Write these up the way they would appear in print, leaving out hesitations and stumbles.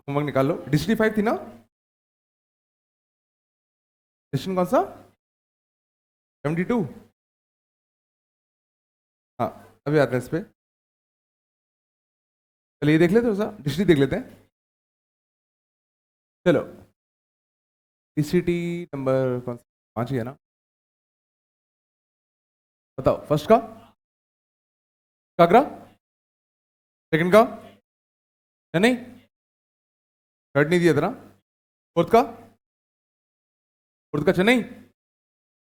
Homework निकाल लो। डिस्ट्री 5 थी ना? क्वेश्चन कौन सा? 72। हाँ, अभी आते हैं इस पे। चलिए ये देख लेते हो, डिस्ट्री देख लेते हैं। चलो ईसीटी नंबर कौन सा? 5 ही है ना? बताओ। फर्स्ट का कागरा, सेकंड का नहीं, थर्ड नहीं दिया था ना? फोर्थ का? फोर्थ का चेन्नई,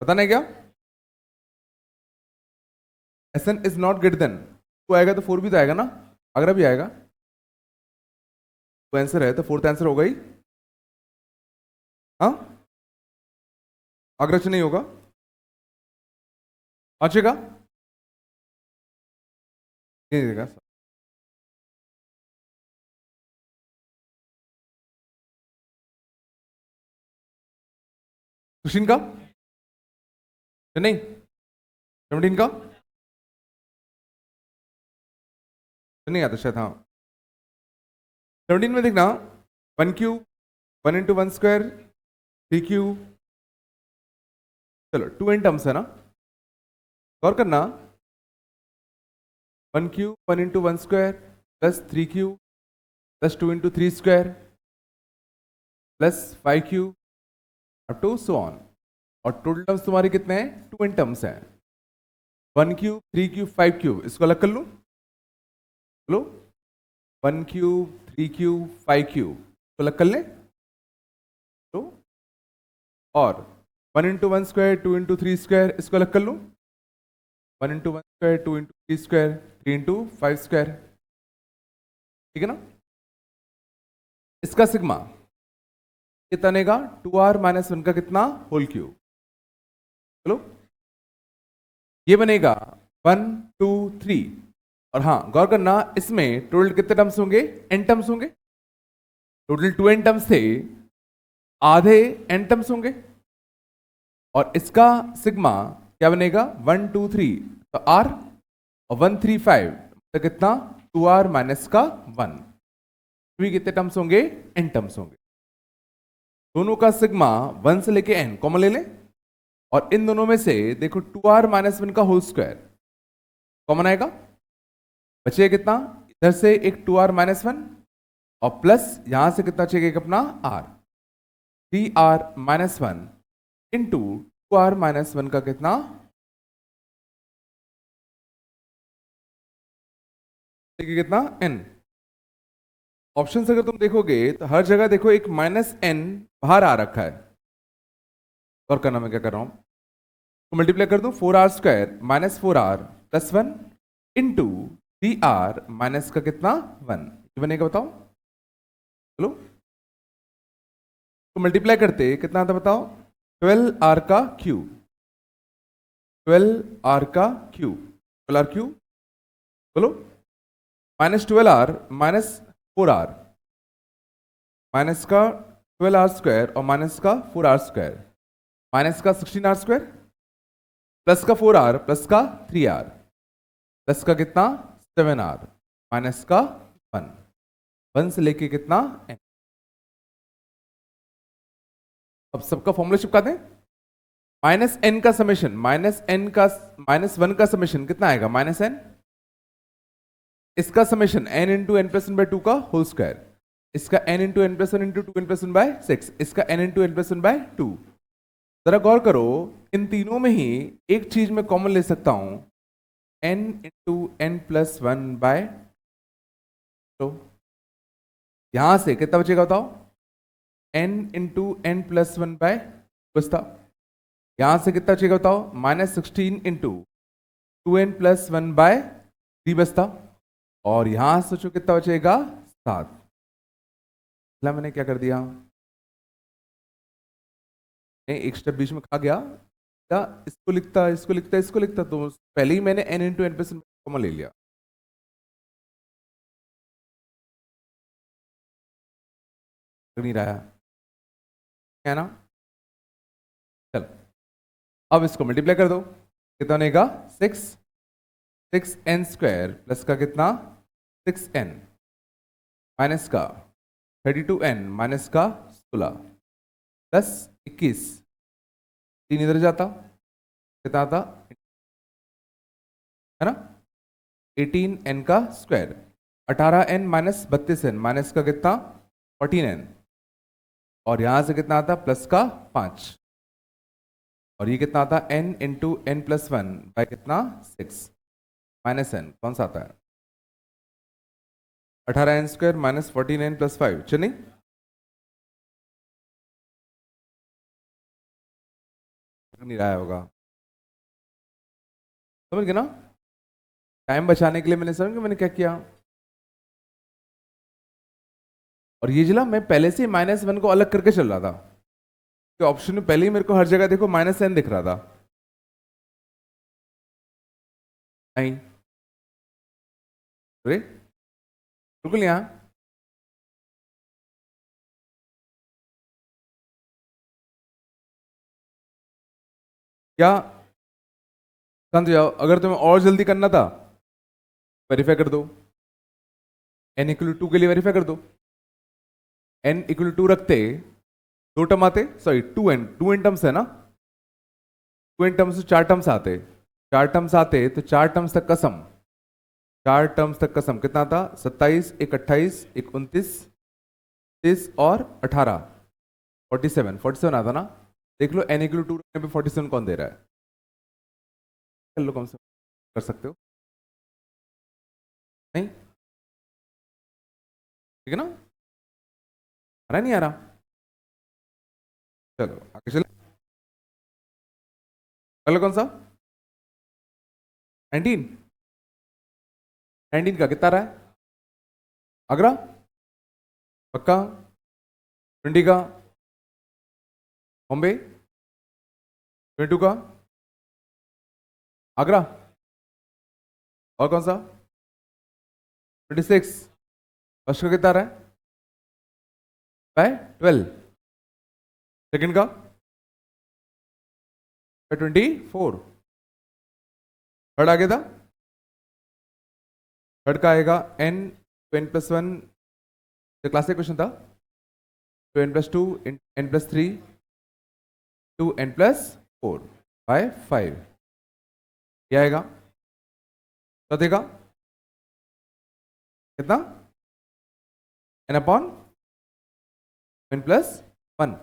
पता नहीं क्या? S N is not greater than, two आएगा तो 4 भी तो आएगा ना, आगरा भी आएगा। तो आंसर है, तो फोर्थ आंसर होगा ही। हाँ, आगरा चेन्नई होगा। पांचवे का नहीं देगा। सुशीन का चेन्नई, 17 का चेन्नई आता शायद। हाँ, 17 में देखना, 1 क्यूब, 1 × 1² 3 क्यूब। चलो 2 n टर्म्स है ना, गौर करना। 1 क्यूब 1 × 1² प्लस 3 क्यूब प्लस 2 × 3² प्लस 5 cube up to so on. और टोटल टर्म्स तुम्हारे कितने हैं? 2 n टर्म्स हैं। 1 क्यूब 3 क्यूब 5 क्यूब, इसको अलग कर लूं। लो, 1 क्यूब 3 क्यूब 5 क्यूब को अलग कर ले। तो और 1 × 1² 2 × 3², इसको अलग कर लूं। 1 × 1² 2 × 3², 3 × 5²। ठीक है ना? इसका सिग्मा कितना बनेगा? 2r - 1 का कितना होल क्यूब। चलो ये बनेगा 1 2 3। और हाँ, गौर करना, इसमें टोटल कितने टर्म्स होंगे? n टर्म्स होंगे। टोटल 2 n टर्म्स थे, आधे n टर्म्स होंगे। और इसका सिग्मा क्या बनेगा? 1 2 3 तो r, और 1 3 5 तो कितना? 2r - 1। भी कितने टर्म्स होंगे? n टर्म्स होंगे। दोनों का सिग्मा 1 से लेके n कॉमन ले लें, और इन दोनों में से देखो 2r - 1 का होल स्क्वायर कॉमन आएगा। बचेगा कितना? इधर से एक 2r - 1 और प्लस यहां से कितना चाहिए अपना r, 3r - 1 इंटू 2r - 1 का कितना? कितना? n। ऑप्शन से अगर तुम देखोगे तो हर जगह देखो एक -n बाहर आ रखा है। और करना, मैं क्या कर रहा हूं, तो मल्टीप्लाई कर दूं। 4r² - 4r + 1 into 3r minus का कितना? 1। ये बनेगा, बताओ। चलो तो मल्टीप्लाई करते कितना आता बताओ? 12r का क्यूब, 12r का क्यूब, 12r क्यूब। बोलो, -12r - 4r माइनस का 12r² और माइनस का 4r², माइनस का 16r² प्लस का 4r प्लस का 3r प्लस का कितना? 7r माइनस का 1। 1 से लेके कितना? n। अब सबका फॉर्मूला चिपका दें। -n का समेशन, -1 का समेशन कितना आएगा? -n। इसका समेशन n × n+1/2 का होल स्क्वायर, इसका n × n+1 × 2 n+1/6, इसका n × n+1/2। जरा गौर करो, इन तीनों में ही एक चीज मैं कॉमन ले सकता हूं, n × n+1/2। तो यहां से कितना बचेगा बताओ? n × n+1/, बचता। यहां से कितना बचेगा बताओ? -16 × 2n+1/3 बचता। और यहां सोचो कितना बचेगा? 7। मैंने क्या कर दिया? नहीं, एक स्टेप बीच में खा गया। क्या इसको लिखता, इसको लिखता, इसको लिखता, तो पहले ही मैंने n × n+1 कॉमन ले लिया। नहीं रहा है ना? चल अब इसको मल्टीप्लाई कर दो, कितना बनेगा? 6n² प्लस का कितना? 6n माइनस का 32n माइनस का 16 प्लस 21, 3 इधर जाता, कितना आता है ना, 18n का square, 18n minus 32n minus का कितना 14n, और यहां से कितना आता प्लस का 5, और ये कितना आता n into n plus 1 by कितना 6 माइनस n, कौन सा आता है 18n square minus 14n plus 5, चलिए नहीं रहा होगा, समझ गए ना। टाइम बचाने के लिए मैंने समझ, मैंने क्या किया, और ये जिला मैं पहले से माइनस 1 को अलग करके चल रहा था, कि ऑप्शन में पहले ही मेरे को हर जगह देखो माइनस n दिख रहा था, नहीं अरे बिल्कुल यहाँ क्या, समझ जाओ, अगर तुम्हें और जल्दी करना था वेरीफाई कर दो, n इक्वल टू के लिए वेरीफाई कर दो, n इक्वल टू रखते दो टर्म आते, सॉरी टू एन टर्म्स है ना, टू एन टर्म्स चार टर्म्स आते, चार टर्म्स आते तो चार टर्म्स तक का सम, चार टर्म्स तक का सम कितना था 27, एक 28, एक 29, 30 और 18, 47 आता ना, देख लो n इक्वल टू रखने पे 47 कौन दे रहा है, कर लो, कौन सा कर सकते हो, नहीं ठीक है ना, आ रहा नहीं आ रहा, चलो आगे चले, कल कौन सा 19, 19 का कितना रहा है आगरा, पक्का 20 का बॉम्बे, 22 का आगरा, और कौन सा 26, फर्स्ट का कितना रहा है बाय 12, सेकंड का बाय 24, थर्ड आगे था, थर्ड का आएगा n to n plus 1, classic question था, to n plus 2 n plus 3 to n plus 4 by 5, क्या आएगा चौथे का कितना n अपॉन n प्लस 1,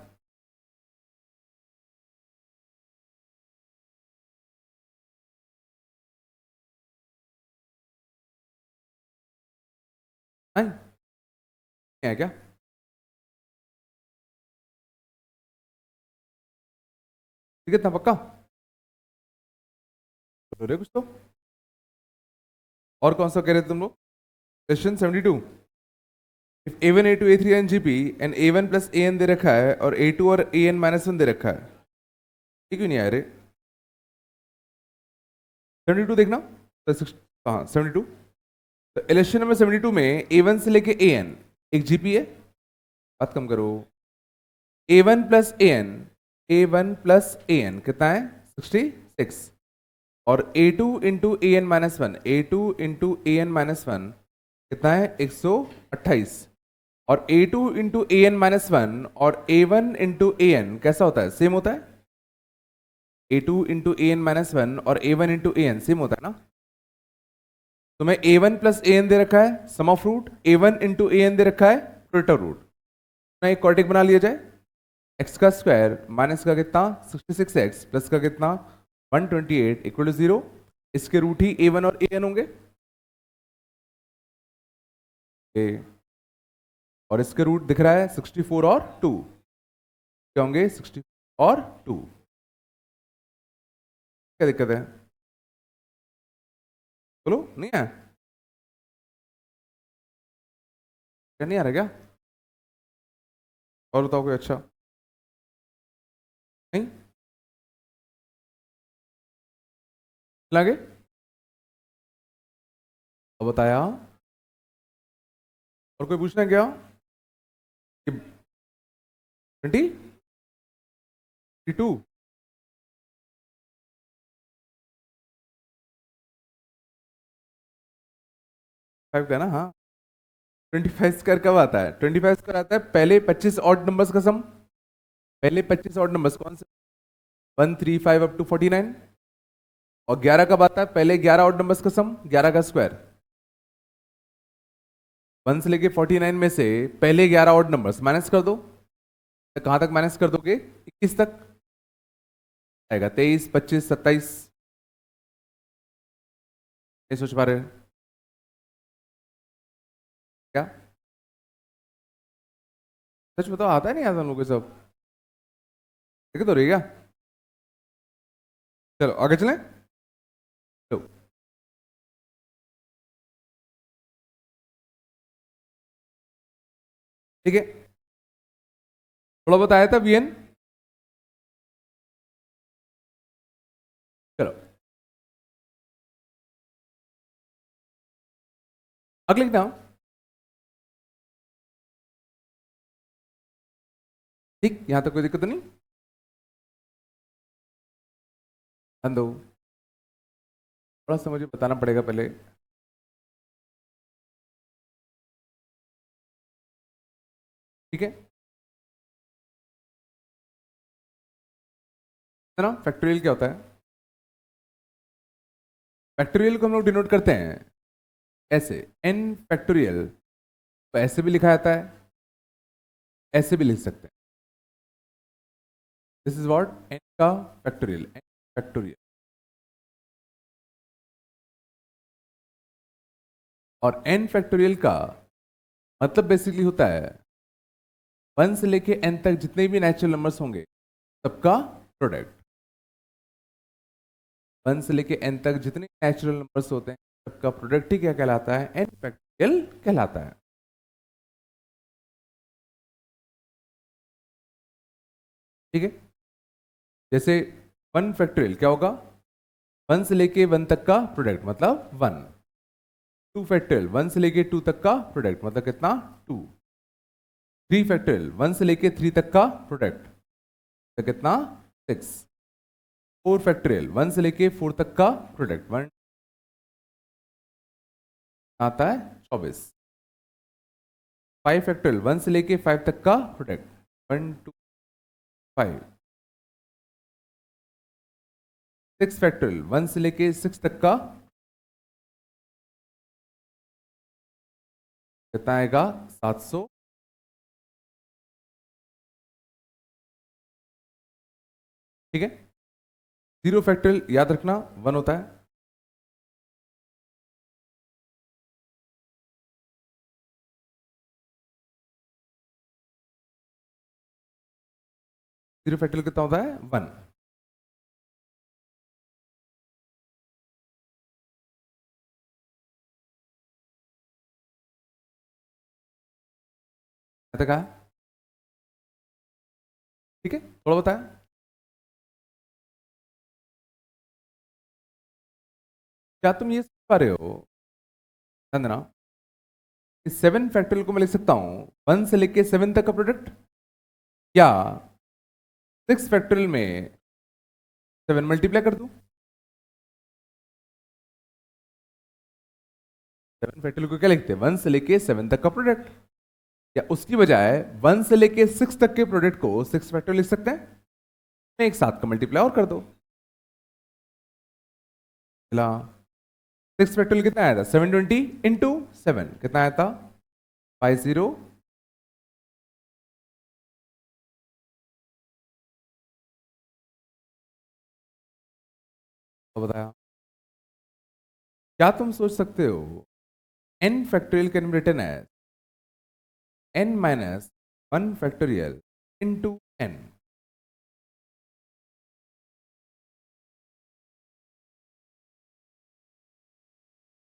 है क्या, कितना पक्का बोल रहे कुछ तो, और कौन सा कह रहे थे तुम लोग, question 72, if a1 a2 a3 and gp and a1 plus an दे रखा है और a2 और an माइनस 1 दे रखा है, ये क्यों नहीं आ रहे 72 देखना, तो हाँ 72, तो इलेक्शन नंबर 72 में a1 से लेके an एक gp है, बात कम करो, a1 plus an, a1 plus an कितना है 66, और a2 into a n minus one, a2 into a n minus one कितना है 128, और a2 into a n minus one और a1 इंटू ए एन कैसा होता है, सेम होता है, a2 into a n minus one और a1 into a N same होता है ना, तो मैं a1 प्लस ए एन दे रखा है sum of root, a1 into a n दे रखा है प्रोडक्ट रूट, ना एक क्वाड्रेटिक बना लिया जाए, x का स्क्वायर माइनस का कितना 66x प्लस का कितना 128 इक्वल टू 0, इसके रूट ही a1 और an होंगे, और इसके रूट दिख रहा है 64 और 2, क्या होंगे 64 और 2, क्या दिक्कत है बोलो, नहीं है क्या, नहीं आ रहा क्या, और बताओ कोई अच्छा, नहीं लगे, अब बताया, और कोई पूछना है क्या, 22 5 का ना, हाँ 25 स्क्वायर कब आता है? 25 स्क्वायर आता है पहले 25 ऑड नंबर्स का सम। पहले 25 ऑड नंबर्स कौन से? 1 3 5 अप टू 49। और 11 कब आता है? पहले 11 ऑड नंबर्स का सम, 11 का स्क्वायर। 1 से लेके 49 में से पहले 11 ऑड नंबर्स माइनस कर दो। कहां तक माइनस कर दोगे? 21 तक आएगा। 23 25 27। नहीं सोच पा रहे क्या? सच बताओ, आता है नहीं आता लोगों को सब? देखे तो रही क्या? चलो आगे चलें। चलो ठीक है, थोड़ा बहुत आया था वीएन। चलो अगले लिखता हूं। ठीक, यहां तक कोई दिक्कत नहीं? अंदो थोड़ा सा मुझे बताना पड़ेगा पहले। ठीक है ना? फैक्टोरियल क्या होता है? फैक्टोरियल को हम लोग डिनोट करते हैं ऐसे, एन फैक्टोरियल। तो ऐसे भी लिखा जाता है, ऐसे भी लिख सकते हैं। दिस इज व्हाट एन का फैक्टोरियल, एन फैक्टोरियल। और एन फैक्टोरियल का मतलब बेसिकली होता है 1 से लेके एन तक जितने भी नेचुरल नंबर्स होंगे सबका प्रोडक्ट। 1 से लेके एन तक जितने नेचुरल नंबर्स होते हैं सबका प्रोडक्ट ही क्या कहलाता है? एन फैक्टोरियल कहलाता है। ठीक है, जैसे 1 फैक्टोरियल क्या होगा? 1 से लेके 1 तक का प्रोडक्ट मतलब 1। 2 फैक्टोरियल 1 से लेके 2 तक का प्रोडक्ट मतलब कितना? 2। 3 फैक्टोरियल 1 से लेके 3 तक का प्रोडक्ट तो कितना? 6। 4 फैक्टोरियल 1 से लेके 4 तक का प्रोडक्ट 1 आता है 24। 5 फैक्टोरियल 1 से लेके 5 तक का प्रोडक्ट 1 2 5। 6 फैक्टोरियल 1 से लेके 6 तक का कितना आएगा? 700। ठीक है, 0 फैक्टोरियल याद रखना 1 होता है। जीरो फैक्टोरियल कितना होता है? 1। कहा? ठीक है, थोड़ा बताया। क्या तुम ये समझ पा रहे हो चंदना? 7 फैक्टोरियल को मैं लिख सकता हूं 1 से लेके 7 तक का प्रोडक्ट, या 6 फैक्टोरियल में 7 मल्टीप्लाई कर दूं। 7 फैक्टोरियल को क्या लिखते हैं? 1 से लेके 7 तक का प्रोडक्ट। या उसकी बजाय 1 से लेके 6 तक के प्रोडक्ट को 6 फैक्टोरियल लिख सकते हैं। एक साथ का मल्टीप्लाई और कर दो। 6 फैक्टोरियल कितना आया था? 720 इंटू 7 कितना आया था? 50। तो बताया। क्या तुम सोच सकते हो n factorial can be written as n minus 1 factorial into n।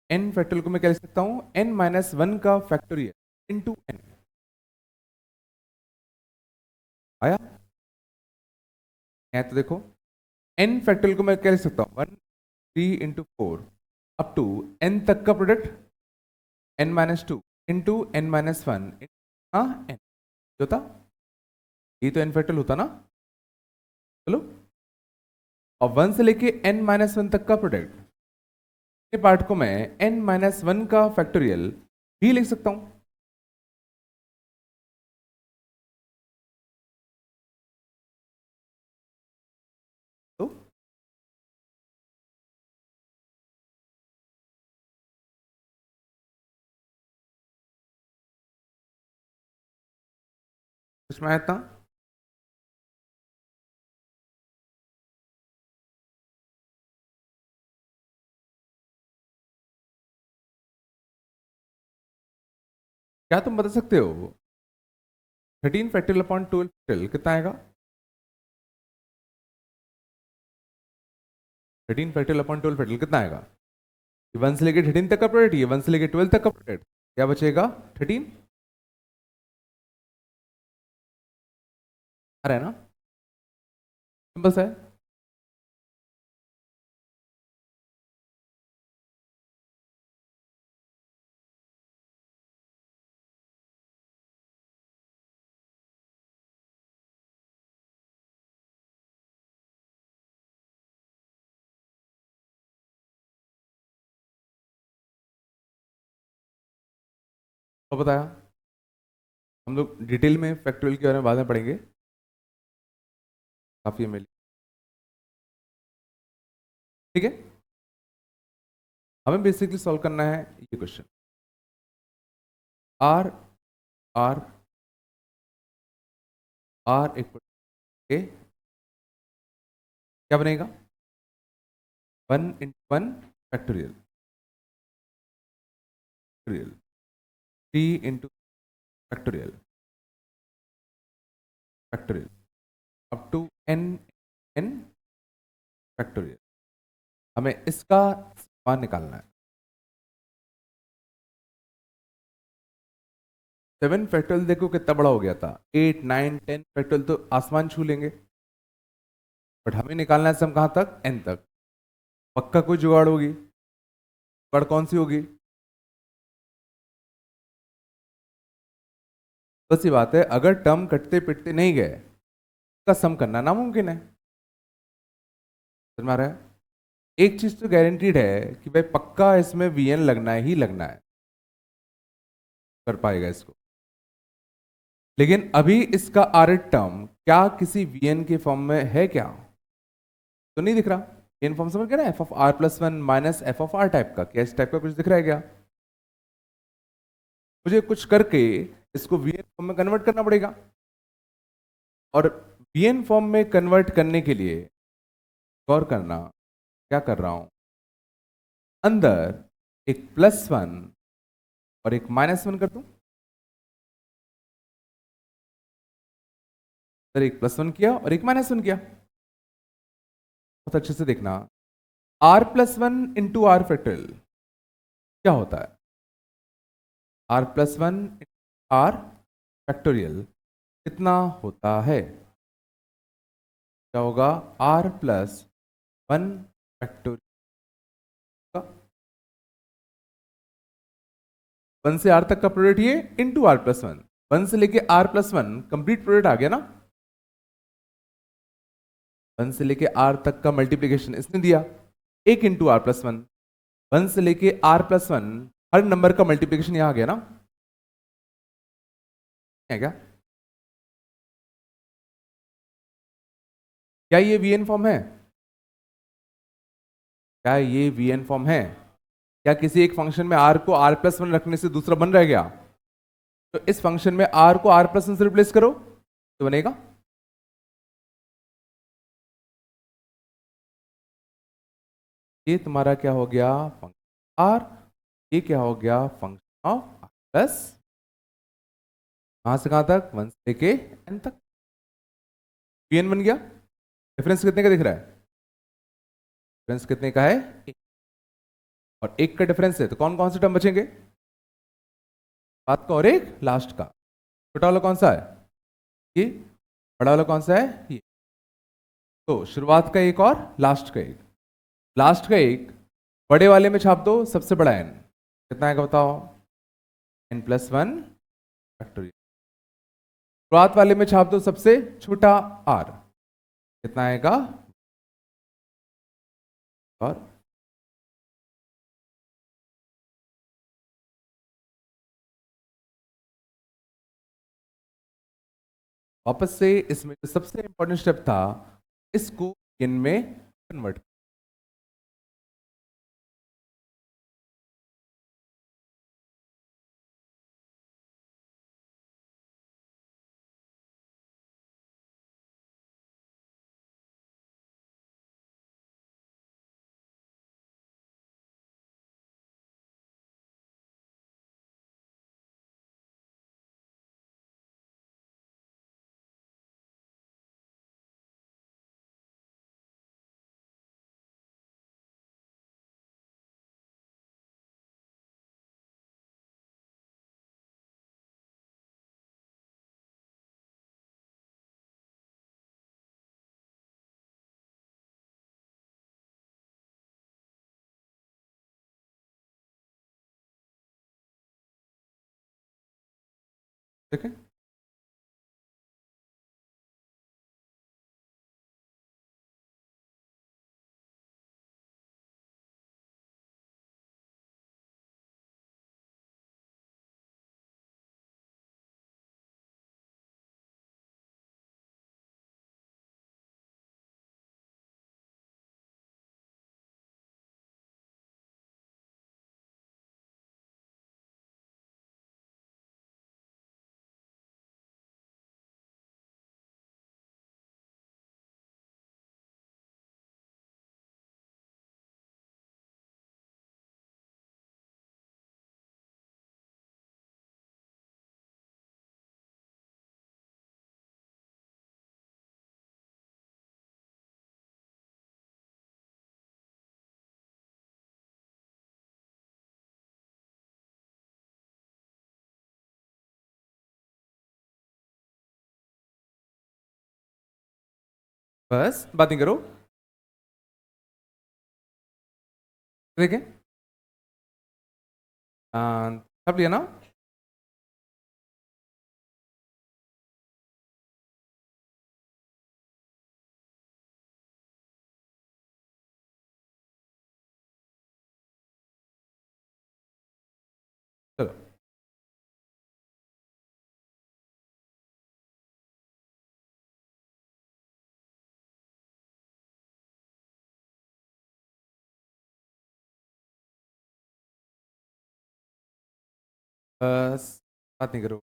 n factorial को मैं क्या लिख सकता हूं? n माइनस 1 का फैक्टोरियल इंटू n। आया है? तो देखो n फैक्टोरियल को मैं क्या लिख सकता हूं? 1 3 इंटू 4 अप टू n तक का product n minus 2 into n minus 1 हाँ n होता, ये तो n फैक्टोरियल होता ना। चलो, और 1 से लेके n माइनस 1 तक का प्रोडक्ट के पार्ट को मैं n माइनस 1 का फैक्टोरियल भी लिख सकता हूं। कुछ में आया था? क्या तुम बता सकते हो 13 फैक्टोरियल अपॉन 12 फैक्टोरियल कितना आएगा? 13 फैक्टोरियल अपॉन 12 फैक्टोरियल कितना आएगा? 1 से लेके 13 तक का प्रोडक्ट, ये 1 से लेके 12 तक का प्रोडक्ट, क्या बचेगा? 13 आ रहा है ना? सिंपल सा है। तो बताया, हम लोग डिटेल में फैक्टोरियल के बारे में बाद में पढ़ेंगे, काफी मिली। ठीक है, हमें बेसिकली सॉल्व करना है ये question. R R R equal A, क्या बनेगा? 1 into 1 factorial, 3 into factorial factorial up to n n factorial. हमें इसका मान निकालना है। 7 फैक्टोरियल देखो कितना बड़ा हो गया था, 8 9 10 फैक्टोरियल तो आसमान छू लेंगे, बट हमें निकालना है सम कहां तक? n तक। पक्का कोई जुगाड़ होगी? जुगाड़ कौन सी होगी? बस ये बात है, अगर टर्म कटते पिटते नहीं गए, इसका सम करना नामुमकिन है। समझ में आ रहा है? एक चीज तो गारंटीड है कि भाई पक्का इसमें वीएन लगना ही लगना है, कर पाएगा इसको। लेकिन अभी इसका आर टर्म क्या किसी वीएन के फॉर्म में है क्या? तो नहीं दिख रहा। वीएन फॉर्म समझ गया ना, F of R plus one minus F of R type का, क्या इस टाइप का कुछ दिख रहा है क्या? मुझे कुछ करके इसको वीएन फॉर्म में कन्वर्ट करना पड़ेगा, और वीएन फॉर्म में कन्वर्ट करने के लिए गौर करना, क्या कर रहा हूं, अंदर एक +1 और एक -1 कर दूं। सर एक +1 किया और एक -1 किया, बहुत अच्छे से देखना। r+1 इंटू आर फैक्टोरियल क्या होता है? r+1 आर फैक्टोरियल कितना होता है? क्या होगा? r+1 फैक्टोरियल का 1 से r तक का प्रोडक्ट ये इंटू r+1, 1 से लेके r+1 कंप्लीट प्रोडक्ट आ गया ना। 1 से लेके r तक का मल्टीप्लीकेशन इसने दिया, एक इंटू r+1, 1 से लेके r+1 हर नंबर का मल्टीप्लीकेशन यहां आ गया ना, है क्या? क्या ये वीएन फॉर्म है? क्या ये वीएन फॉर्म है? क्या किसी एक फंक्शन में r को r+1 रखने से दूसरा बन रह गया? तो इस फंक्शन में r को r+1 से रिप्लेस करो तो बनेगा ये तुम्हारा क्या हो गया? Function r। ये क्या हो गया? फंक्शन ऑफ r प्लस, कहां से कहां तक? 1 से लेके n तक। वीएन बन गया। डिफरेंस कितने का दिख रहा है? डिफरेंस कितने का है? एक। और एक का डिफरेंस है तो कौन कौन से टर्म बचेंगे? बात का और एक लास्ट का। छोटा वाला कौन सा है? ये। बड़ा वाला कौन सा है? ये। तो शुरुआत का एक और लास्ट का एक। लास्ट का एक बड़े वाले में छाप दो सबसे बड़ा n, कितना आएगा बताओ? n+1 factorial. शुरुआत वाले में छाप दो सबसे छोटा r, कितना आएगा? और वापस से इसमें जो सबसे इंपॉर्टेंट स्टेप था, इसको इनमें कन्वर्ट ठीक है, बस बात नहीं करो। ठीक है, सब लिया ना? चलो, बस बात नहीं करो।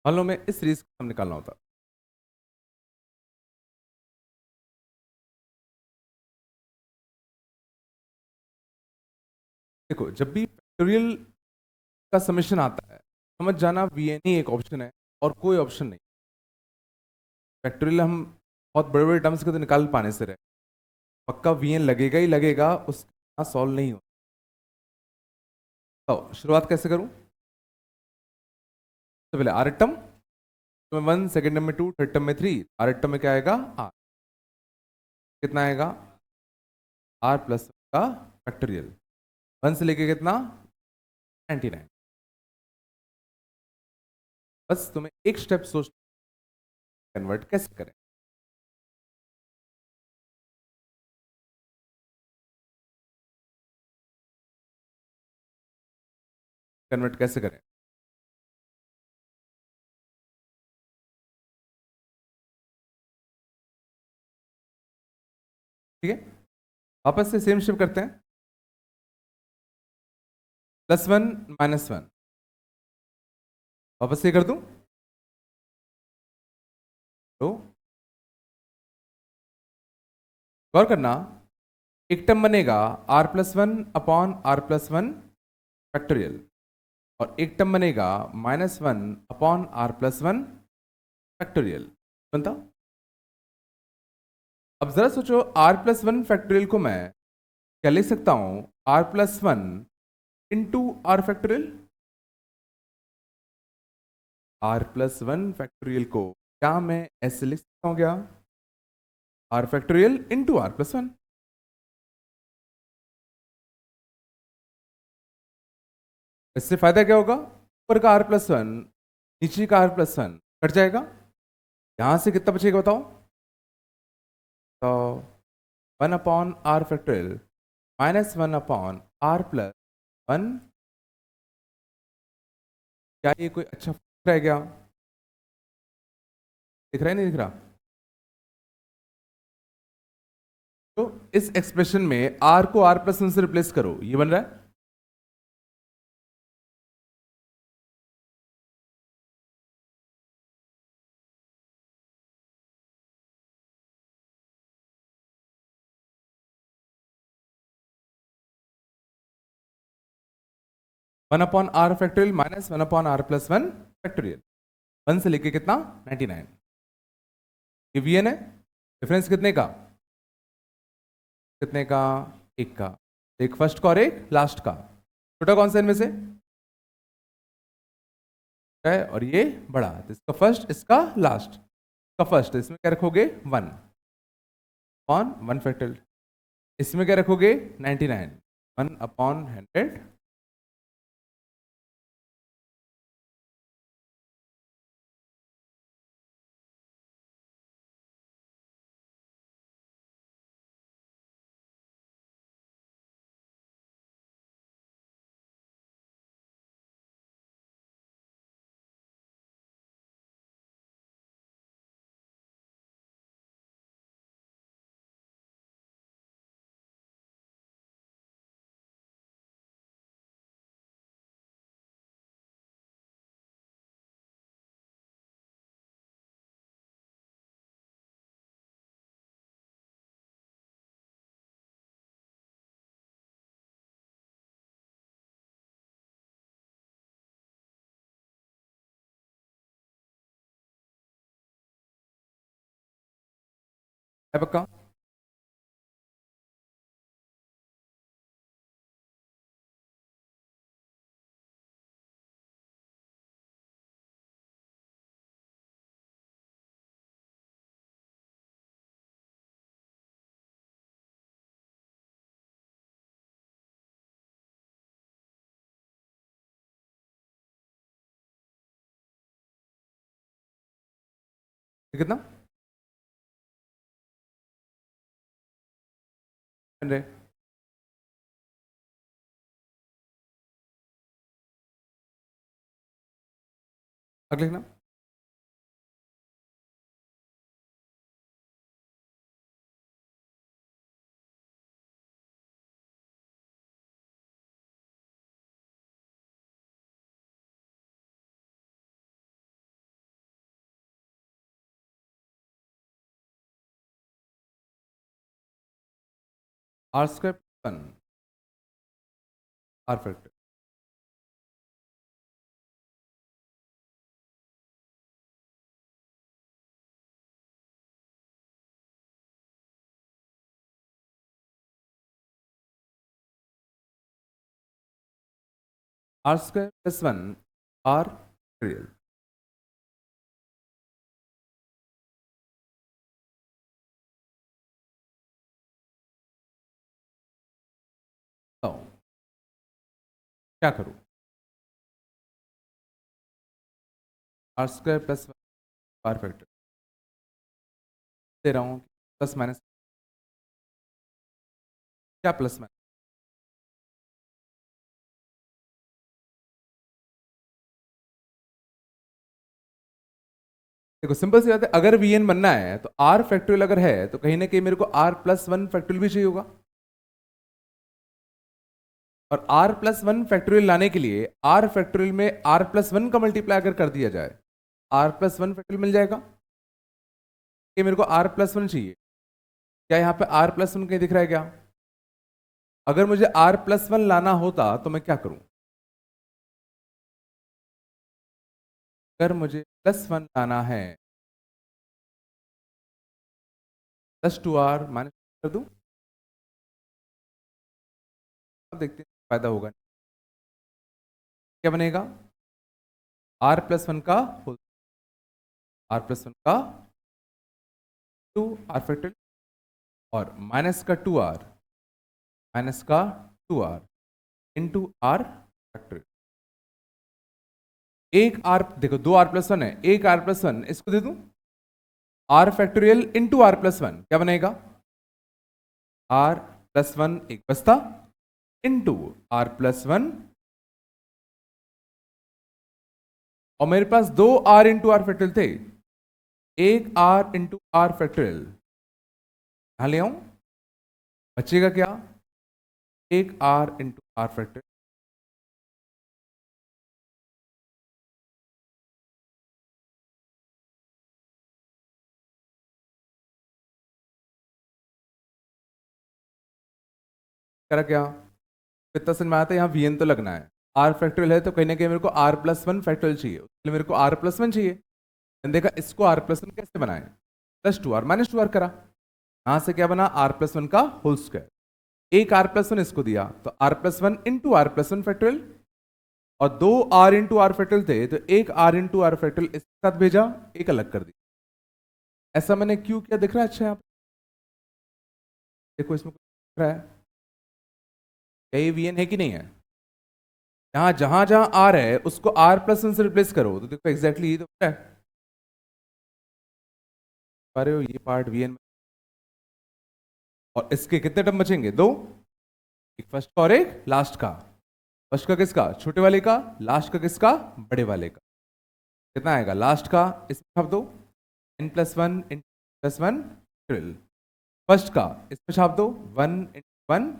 मान लो मैं इस सीरीज को निकालना होता, देखो जब भी फैक्टोरियल का समेशन आता है, समझ जाना वी एन ही एक ऑप्शन है और कोई ऑप्शन नहीं। फैक्टोरियल हम बहुत बड़े बड़े टर्म्स को तो निकाल पाने से रहे, पक्का वी एन लगेगा ही लगेगा, उसका सॉल्व नहीं हो। तो शुरुआत कैसे करूं? तो पहले आर टर्म में 1, सेकेंड टर्म में 2, थर्ड टर्म में 3, आर टर्म में क्या आएगा? आर। कितना आएगा? आर प्लस का फैक्टोरियल 1 से लेके कितना? 99। बस तुम्हें एक स्टेप सोच, कन्वर्ट कैसे करें। कन्वर्ट कैसे करें? ठीक है, वापस से सेम शिफ्ट करते हैं। +1 -1 वापस से कर दूं तो गौर करना, एक टर्म बनेगा r+1/r+1 फैक्टोरियल और एक टर्म बनेगा -1/r+1 फैक्टोरियल। बनता? अब जरा सोचो, r+1 फैक्टोरियल को मैं क्या लिख सकता हूं? r+1 into R factorial. r+1 factorial को क्या मैं ऐसे लिख सकता हूं क्या? R factorial into r+1। इससे फायदा क्या होगा? ऊपर का r+1 नीचे का r+1 कट जाएगा, यहां से कितना बचेगा बताओ? तो 1/r फैक्टोरियल -1/r+1। क्या ये कोई अच्छा फैक्टर है क्या? दिख रहा है नहीं दिख रहा? तो इस एक्सप्रेशन में r को r+1 से रिप्लेस करो, ये बन रहा है 1/r फैक्टोरियल -1/r+1 फैक्टोरियल। 1 से लेके कितना? 99। ये वीएन है, डिफरेंस कितने का? कितने का? एक का। एक फर्स्ट का और एक लास्ट का। छोटा कौन सा इनमें से है? और ये बड़ा, तो इसका फर्स्ट इसका लास्ट। का फर्स्ट इसमें क्या रखोगे? 1/1 फैक्टोरियल। इसमें क्या रखोगे 99, 1/100। है पक्का? ये कितना 100? अगले लिखना। r² + 1 r factor. r² + 1 r factorial. बताओ क्या करूं? r² + 1 r फैक्टर दे रहा हूं, प्लस माइनस क्या प्लस माइनस? देखो सिंपल सी बात है, अगर vn बनना है तो r फैक्टोरियल अगर है तो कहीं ना कहीं मेरे को r + 1 फैक्टोरियल भी चाहिए होगा, और r + 1 फैक्टोरियल लाने के लिए r फैक्टोरियल में r + 1 का मल्टीप्लाई अगर कर दिया जाए, r + 1 फैक्टोरियल मिल जाएगा। कि मेरे को r + 1 चाहिए। क्या यहाँ पे r + 1 कहीं दिख रहा है क्या? अगर मुझे r + 1 लाना होता तो मैं क्या करूं? अगर मुझे +1 लाना है, +2r माइनस कर दूं, अब देखते हैं फायदा होगा। क्या बनेगा? r + 1 का होल, r + 1 का 2r फैक्टोरियल, और माइनस का 2r, माइनस का 2r इंटू r फैक्टोरियल। एक r, देखो 2r + 1 है, एक r + 1 इसको दे दूं, r फैक्टोरियल इंटू r + 1 क्या बनेगा? r + 1 एक बचता इंटू r + 1, और मेरे पास दो r इंटू आर फैक्टोरियल थे, एक r इंटू आर फैक्टोरियल यहां ले आऊं, बचेगा क्या? एक r इंटू आर फैक्टोरियल। करा क्या? कितना समझ में आता है? यहाँ vn तो लगना है, r फैक्टोरियल है तो कहीं ना कहीं मेरे को r + 1 फैक्टोरियल चाहिए, उसके लिए मेरे को r + 1 चाहिए। मैंने देखा इसको r + 1 कैसे बनाए, +2r माइनस 2r करा, यहां से क्या बना? r + 1 का होल स्क्वायर। एक r + 1 इसको दिया तो r + 1 इंटू r + 1 फैक्टोरियल, और दो r इंटू आर फैक्टोरियल थे तो एक r इंटू आर फैक्टोरियल इसके साथ भेजा, एक अलग कर दिया। ऐसा मैंने क्यों किया दिख रहा है? अच्छा यहाँ पे देखो, इसमें रहा है, यही वी एन है कि नहीं है? यहाँ जहां जहां आर है उसको आर प्लस वन से रिप्लेस करो तो देखो एग्जैक्टली ये तो है। पा रहे हो, ये पार्ट वी एन, और इसके कितने टर्म बचेंगे? दो, एक फर्स्ट का और एक लास्ट का। फर्स्ट का किसका? छोटे वाले का। लास्ट का किसका? बड़े वाले का। कितना आएगा लास्ट का? इसमें छाप दो, n plus one plus one ट्रिल। फर्स्ट का इसमें छाप दो, वन वन।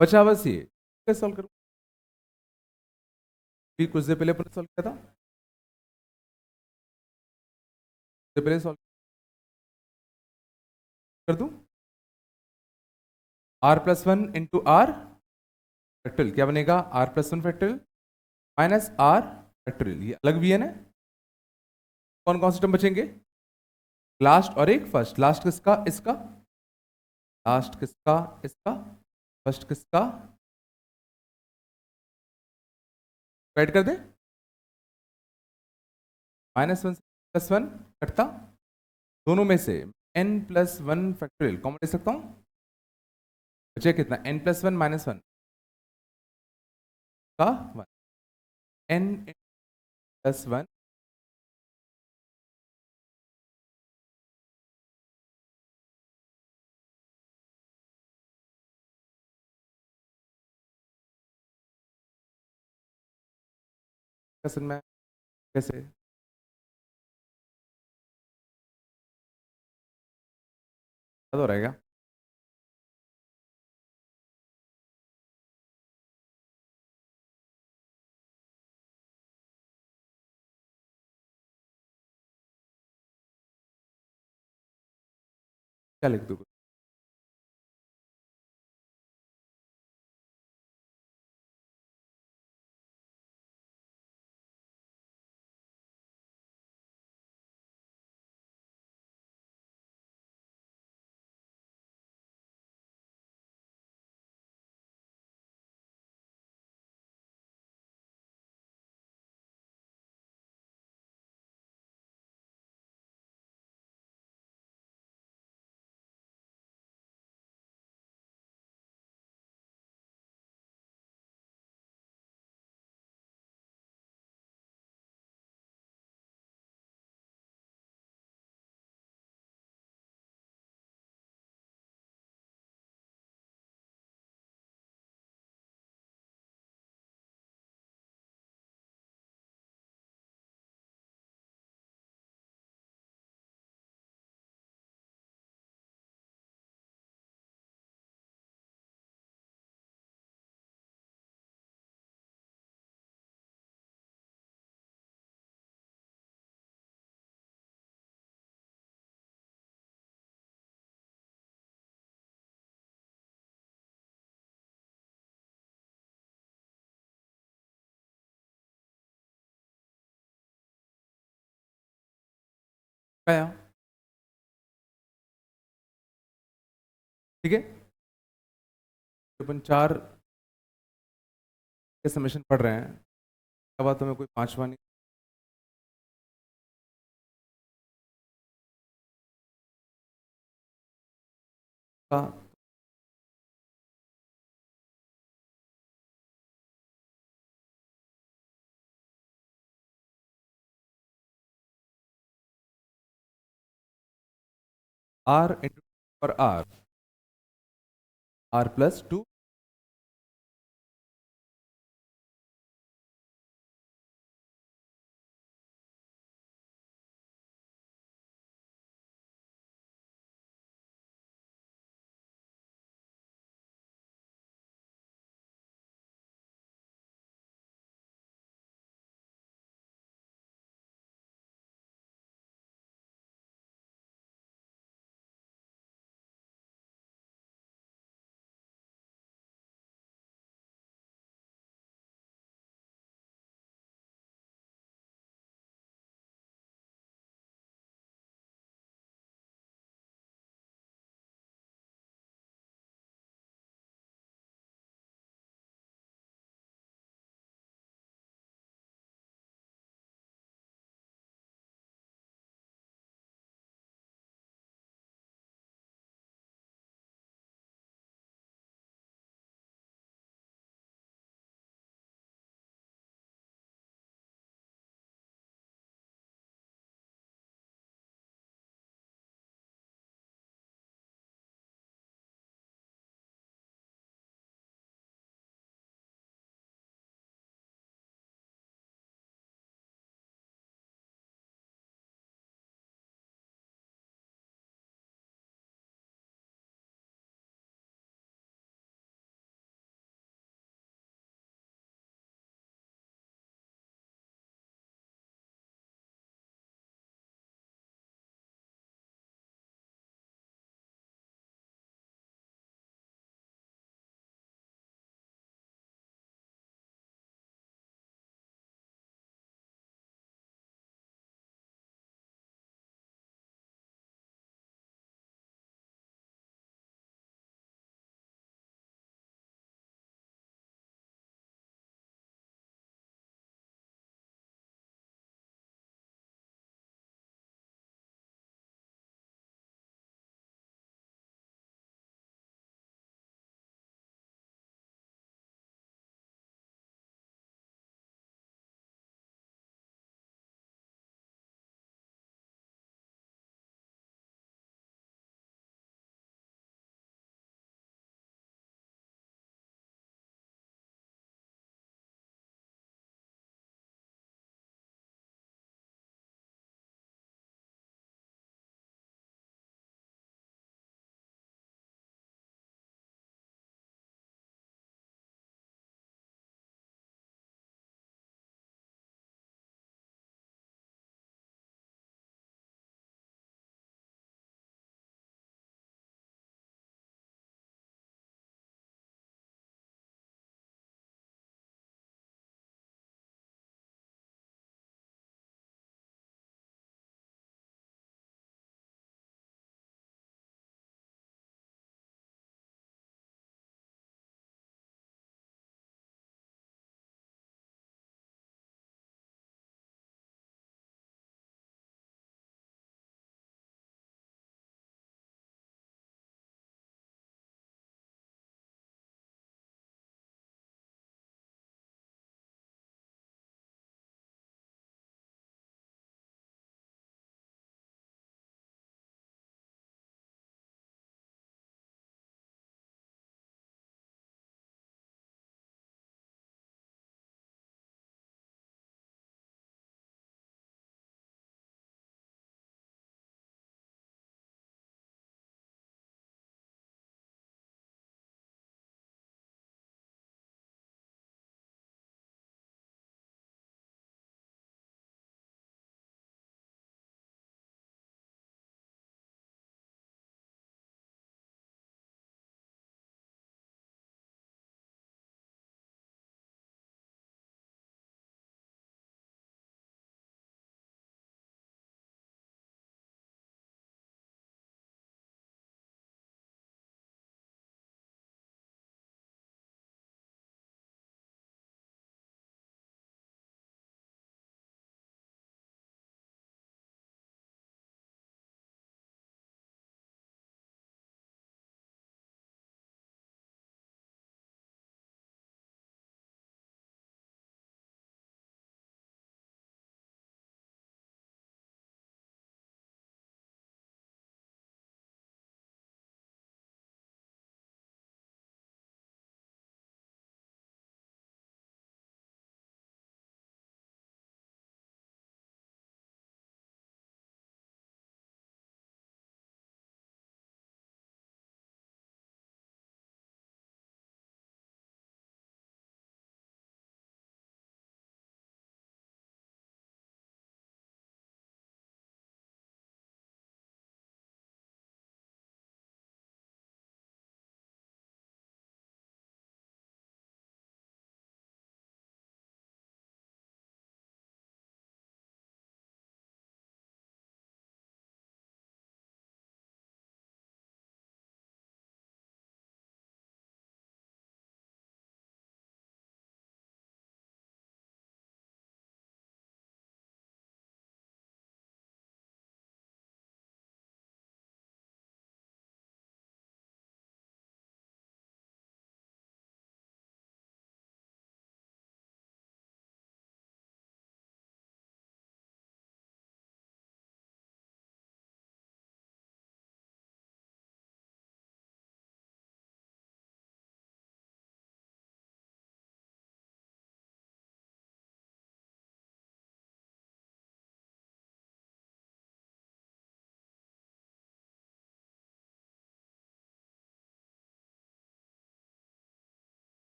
बचा बस ये, कैसे सॉल्व करूं? भी कुछ देर पहले अपने सॉल्व किया था, उससे पहले सॉल्व कर दूं। R plus one into R factorial क्या बनेगा? R plus one factorial minus R factorial, ये अलग भी है ना। कौन कौन से टर्म बचेंगे? लास्ट और एक फर्स्ट। लास्ट किसका? इसका। लास्ट किसका? इसका। फर्स्ट किसका? ऐड कर दे, माइनस वन प्लस वन कटता, दोनों में से n plus one factorial common ले सकता हूं। बचे कितना? n plus one minus one का वन, n प्लस वन में कैसे? याद हो रहेगा? क्या लिख दूँ? आया, ठीक है। अपन चार के समेशन पढ़ रहे हैं, अब बात हमें कोई पांचवा नहीं का। आर इंटू और आर प्लस टू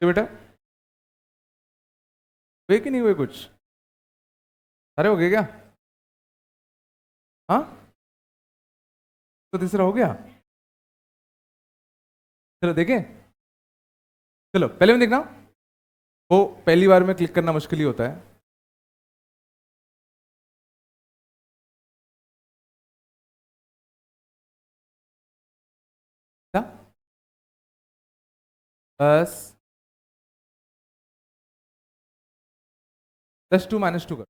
तो बेटा हुए कि नहीं हुए कुछ? सारे हो गए क्या? हाँ, तो तीसरा हो गया। चलो देखें। चलो पहले में देखना, वो पहली बार में क्लिक करना मुश्किल ही होता है। क्या? बस +2 - 2 कर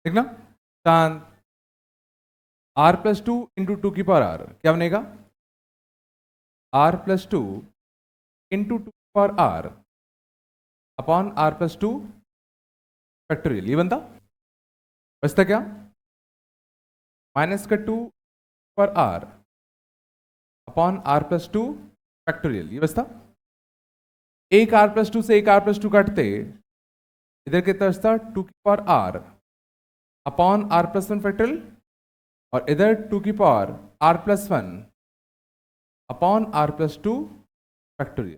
देखना। चांद r+2 × 2 की पावर r क्या बनेगा? r+2 × 2 की power r upon r+2 factorial, ये बनता। बचता क्या? -2 पर r अपॉन r+2 फैक्टोरियल, ये बचता। एक r+2 से एक r+2 काटते, इधर कितना बचता? 2 की power r upon r+1 factorial, और इधर 2 की power r+1 upon r+2 factorial.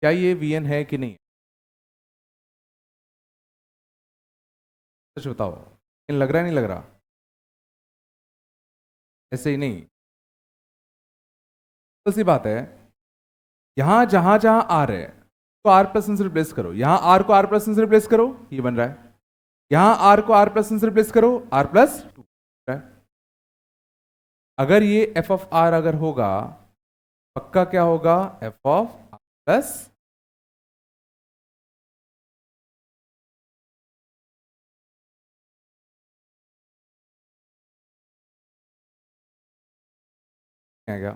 क्या ये Vn है कि नहीं? सच बताओ, इन लग रहा है नहीं लग रहा? ऐसे ही नहीं, तो सी बात है। यहां जहां जहां आर है तो r+1 से रिप्लेस करो, यहां r को r+1 से रिप्लेस करो, ये बन रहा है। यहां r को r+1 से रिप्लेस करो, r+2 है। अगर ये f ऑफ r अगर होगा, पक्का क्या होगा? f ऑफ r प्लस क्या?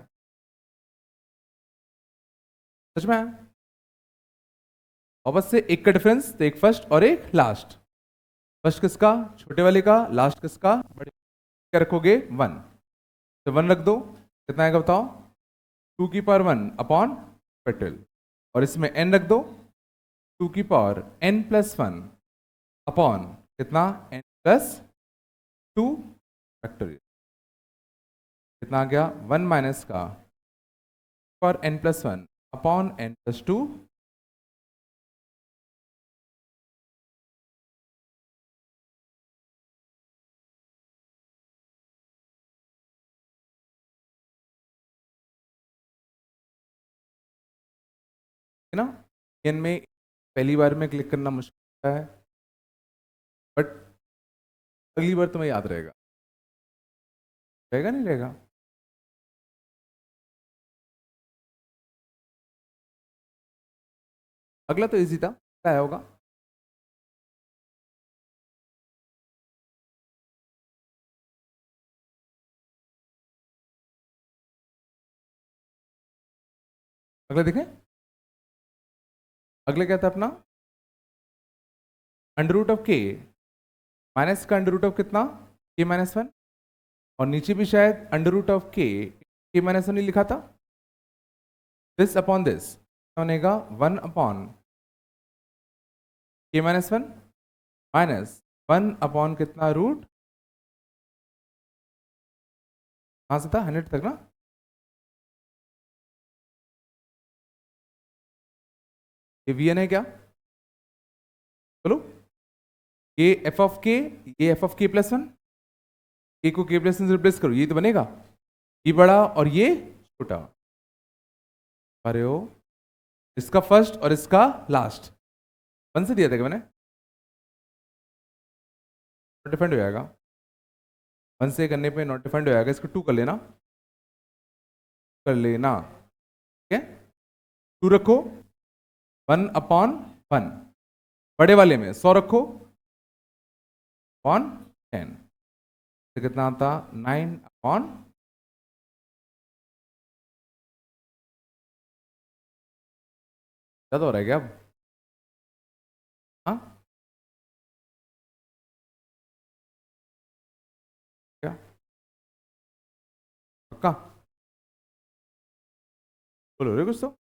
सच में? और बस से एक का डिफरेंस, तो एक फर्स्ट और एक लास्ट। फर्स्ट किसका? छोटे वाले का। लास्ट किसका? बड़े। क्या रखोगे? 1। तो 1 रख दो, कितना आएगा बताओ? 2 की पावर 1 अपॉन पेट्रोल, और इसमें n रख दो, 2 की पावर n+1 अपॉन कितना? n+2 factorial. कितना आ गया? 1 माइनस का पर n+1 अपॉन n+2। है ना? n में पहली बार में क्लिक करना मुश्किल है, बट अगली बार तुम्हें याद रहेगा। रहेगा नहीं रहेगा? अगला तो इजी था, क्या आया होगा? अगला देखें। अगला क्या था अपना? √k माइनस का √, कितना? k-1। और नीचे भी शायद √k k-1 ही लिखा था। दिस अपॉन दिस बनेगा 1 अपॉन k-1 माइनस 1 अपॉन कितना? रूट, कहां से था? 100 तक ना? ये Vn है क्या? बोलो। ये f ऑफ k, ये f ऑफ k+1, k को k+1 से रिप्लेस करो, ये तो बनेगा। ये बड़ा और ये छोटा। अरे हो, इसका फर्स्ट और इसका लास्ट 1 से दिया था क्या मैंने? नॉट डिफाइंड हो जाएगा। 1 से करने पे नॉट डिफाइंड हो जाएगा, इसको 2 कर लेना, कर लेना। ठीक है, 2 रखो, 1/1। बड़े वाले में 100 रखो, अपॉन 10, तो कितना आता? 9/। ज्यादा हो रहा है क्या अब? हाँ, क्या? पक्का? बोलो रे कुछ तो।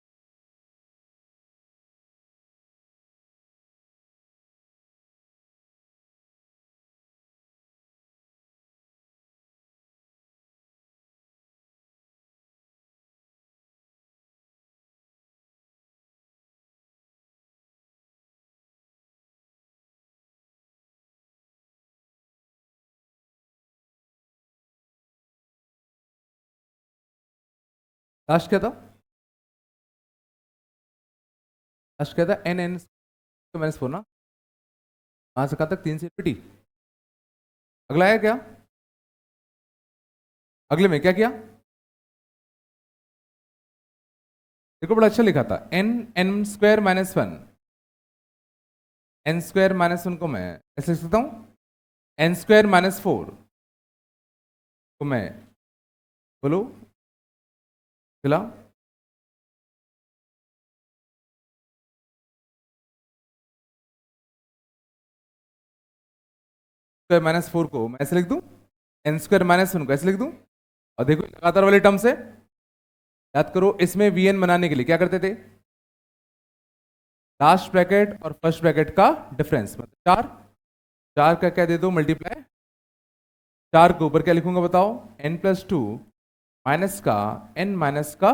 लास्ट क्या था? लास्ट क्या था? एन एन माइनस फोर ना, कहाँ से कहाँ तक? 3 से टी। अगला है क्या? अगले में क्या किया? देखो बड़ा अच्छा लिखा था, N N square minus one. N square minus one को मैं ऐसे लिख सकता हूँ, एन स्क्वायर माइनस फोर को मैं, बोलो चला, स्क्वायर माइनस फोर को मैं ऐसे लिख दूं, एन स्क्वायर माइनस वन को ऐसे लिख दूं। और देखो लगातार वाले टर्म से याद करो, इसमें वी एन बनाने के लिए क्या करते थे? लास्ट ब्रैकेट और फर्स्ट ब्रैकेट का डिफरेंस मतलब चार, चार का क्या दे दो मल्टीप्लाई, चार के ऊपर क्या लिखूंगा बताओ? एन प्लस टू माइनस का एन माइनस का,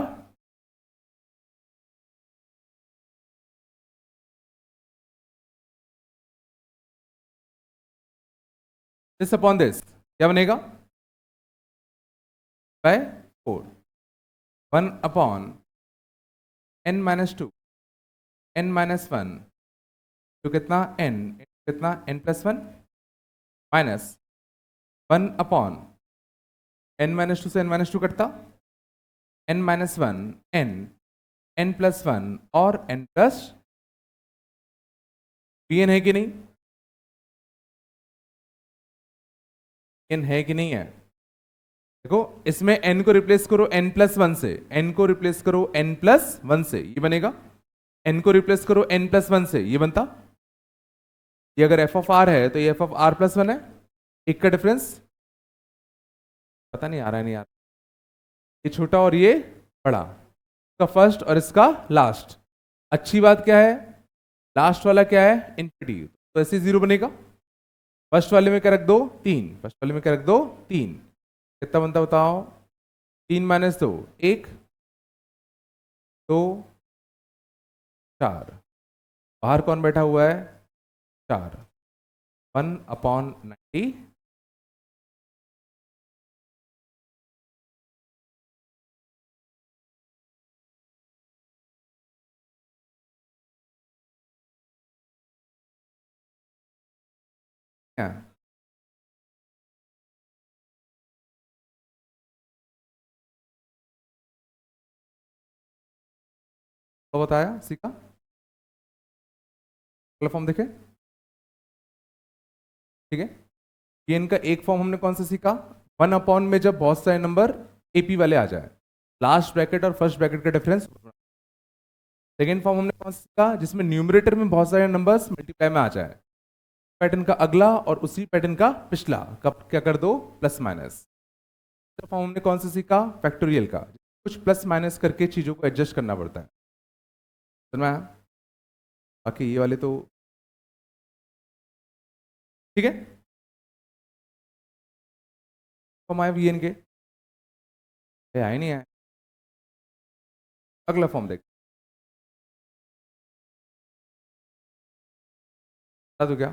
दिस अपॉन दिस क्या बनेगा? By four, one upon N minus two, N minus one, तो कितना एन, कितना N plus one minus one upon N minus two से एन माइनस टू कटता, N minus one, N, N plus one और N plus P N है कि नहीं? N है कि नहीं है? देखो इसमें n को रिप्लेस करो n प्लस वन से, n को रिप्लेस करो n प्लस वन से, ये बनेगा। n को रिप्लेस करो n प्लस वन से, ये बनता। ये अगर f ऑफ r है तो ये f of r plus one है, एक का डिफरेंस पता नहीं आ रहा है, नहीं आ रहा, ये छोटा और ये बड़ा, इसका फर्स्ट और इसका लास्ट। अच्छी बात क्या है, लास्ट वाला क्या है? इनफिनिटी, तो ऐसे जीरो बनेगा। फर्स्ट वाले में क्या रख दो? तीन, फर्स्ट वाले में क्या रख दो? तीन, कितना बनता बताओ? तीन माइनस दो एक, दो, चार, बाहर कौन बैठा हुआ है? चार, वन अपॉन 90, तो बताया सीखा। अगला फॉर्म देखे, ठीक है। ये इनका एक फॉर्म हमने कौन सा सीखा? वन अपॉन में जब बहुत सारे नंबर एपी वाले आ जाए, लास्ट ब्रैकेट और फर्स्ट ब्रैकेट का डिफरेंस। सेकेंड फॉर्म हमने कौन सा सीखा? जिसमें न्यूमरेटर में बहुत सारे नंबर्स मल्टीप्लाई में आ जाए, पैटर्न का अगला और उसी पैटर्न का पिछला कब क्या कर दो? Plus minus. फॉर्म हमने कौन सा सीखा? फैक्टोरियल का, कुछ प्लस माइनस करके चीजों को एडजस्ट करना पड़ता है। समझ में आया? बाकी ये वाले तो ठीक है। फॉर्म आए वी एन के, ये आए नहीं आए। अगला फॉर्म देख, बता दो क्या?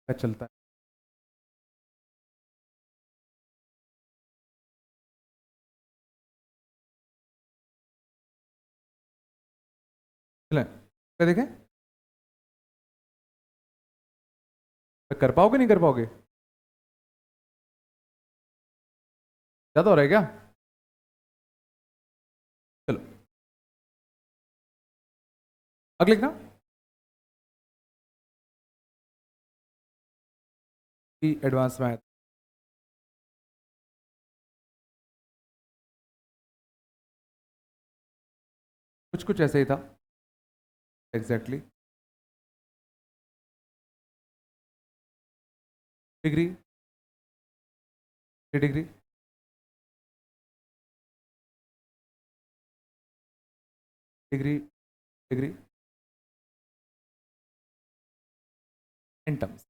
क्या चलता है? चलें, क्या देखें? कर पाओगे नहीं कर पाओगे? ज्यादा हो रहा है क्या? चलो अगले ना, एडवांस मैथ, कुछ कुछ ऐसे ही था exactly exactly। Degree, 3 degree, degree, degree in terms.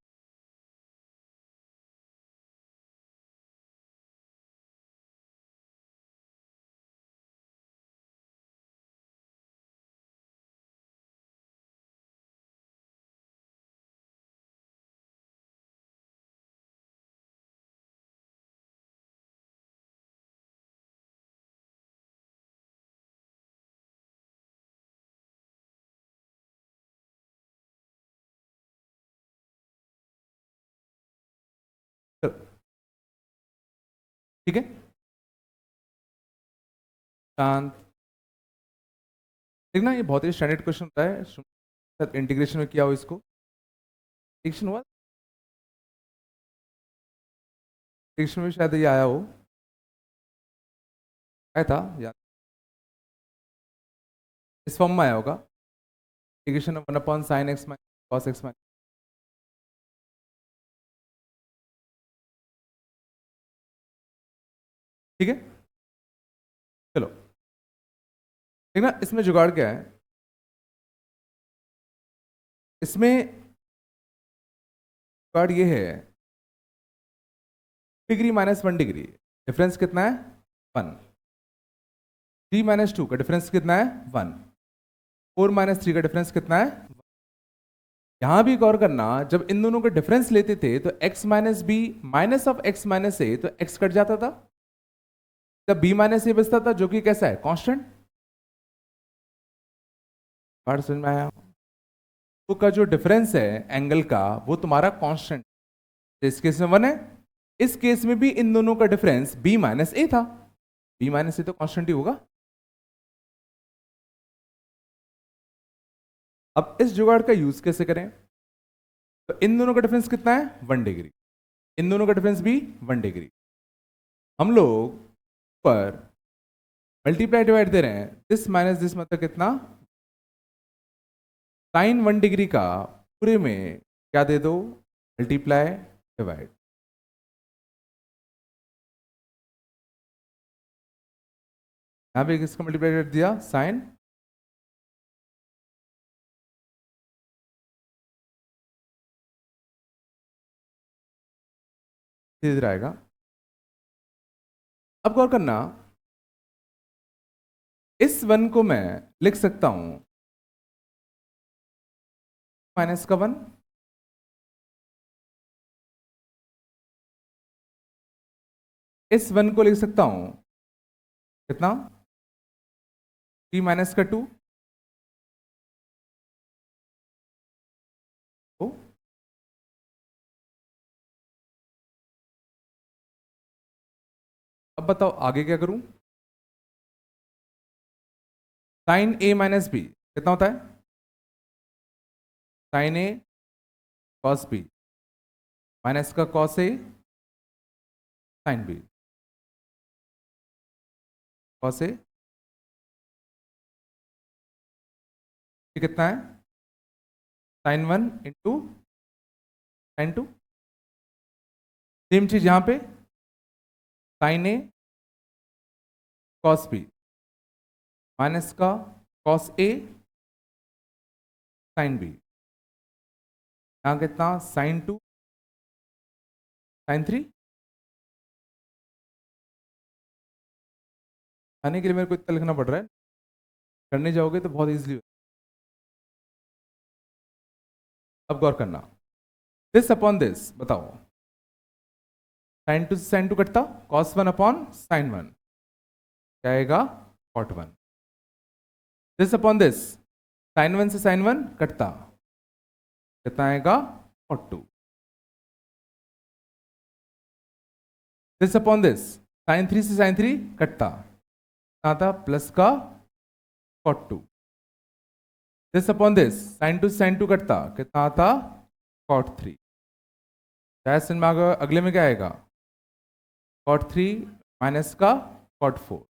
ठीक है, शांत। देखना ये बहुत ही स्टैंडर्ड क्वेश्चन होता है, इंटीग्रेशन में किया हो इसको, इंटीग्रेशन हुआ, इंटीग्रेशन में शायद ये आया हो, आया था या इस फॉर्म में आया होगा, integration of 1/sin x - cos x। ठीक है, चलो देखना इसमें जुगाड़ क्या है। इसमें जुगाड़ ये है, डिग्री -1 डिग्री, डिफरेंस कितना है 1। 3 - 2 का डिफरेंस कितना है 1। 4 - 3 का डिफरेंस कितना है। यहां भी गौर करना, जब इन दोनों का डिफरेंस लेते थे तो x - b minus of x - a, तो x कट जाता था, तब b - a बचता था, जो कि कैसा है कांस्टेंट। बात समझ में आया। तो का जो डिफरेंस है एंगल का वो तुम्हारा कांस्टेंट, इस केस में 1 है, इस केस में भी इन दोनों का डिफरेंस b - a था, b - a तो कांस्टेंट ही होगा। अब इस जुगाड़ का यूज कैसे करें, तो इन दोनों का डिफरेंस कितना है 1 डिग्री, इन दोनों का डिफरेंस भी 1 डिग्री। हम लोग पर मल्टीप्लाई डिवाइड दे रहे हैं, दिस माइनस दिस मतलब कितना, साइन 1 डिग्री का पूरे में क्या दे दो, मल्टीप्लाई डिवाइड। यहां पे किसका मल्टीप्लाई डिवाइड दिया, साइन, इधर आएगा। अब गौर करना, इस 1 को मैं लिख सकता हूं माइनस का 1, इस 1 को लिख सकता हूं कितना 3 - का 2, तो अब बताओ आगे क्या करूं। साइन a - b कितना होता है, sine a cos b minus का cos a sine b, cos a ये कितना है साइन 1 इंटू साइन 2। सेम चीज यहां पे sine a cos b minus का कॉस a साइन b, यहां कितना साइन 2 साइन 3। आने के लिए मेरे को इतना लिखना पड़ रहा है, करने जाओगे तो बहुत इजीली। अब गौर करना, दिस अपॉन दिस बताओ, साइन 2 से साइन 2 कटता, कॉस 1 अपॉन साइन 1 क्या आएगा cot 1। This upon this, sine 1 से साइन 1 कटता, कितना आएगा cot 2। This upon this, sine 3 से साइन 3 कटता, आता प्लस का cot 2। This upon this, sine 2 से साइन 2 कटता, कितना आता कॉट 3। शायद में अगले में क्या आएगा कॉट 3 माइनस का कॉट 4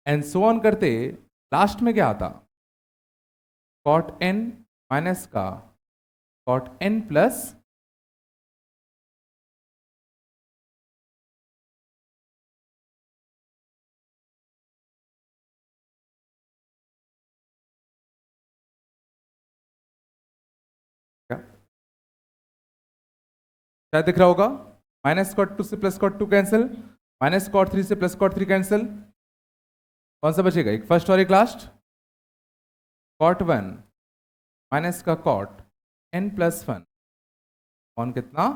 एंड सो ऑन करते, लास्ट में क्या आता कॉट n माइनस का कॉट n प्लस शायद दिख रहा होगा। माइनस कॉट 2 से plus cot 2 cancel, minus cot 3 से प्लस कॉट 3 कैंसिल, कौन सा बचेगा? एक फर्स्ट और एक लास्ट। कॉट 1 माइनस का कॉट n प्लस 1 कौन कितना?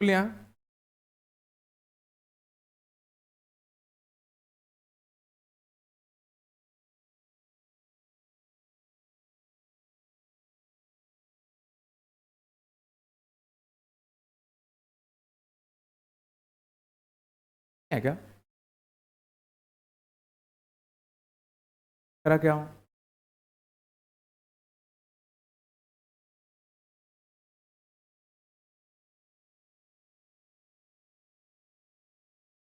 यहाँ है क्या करा क्या हूं?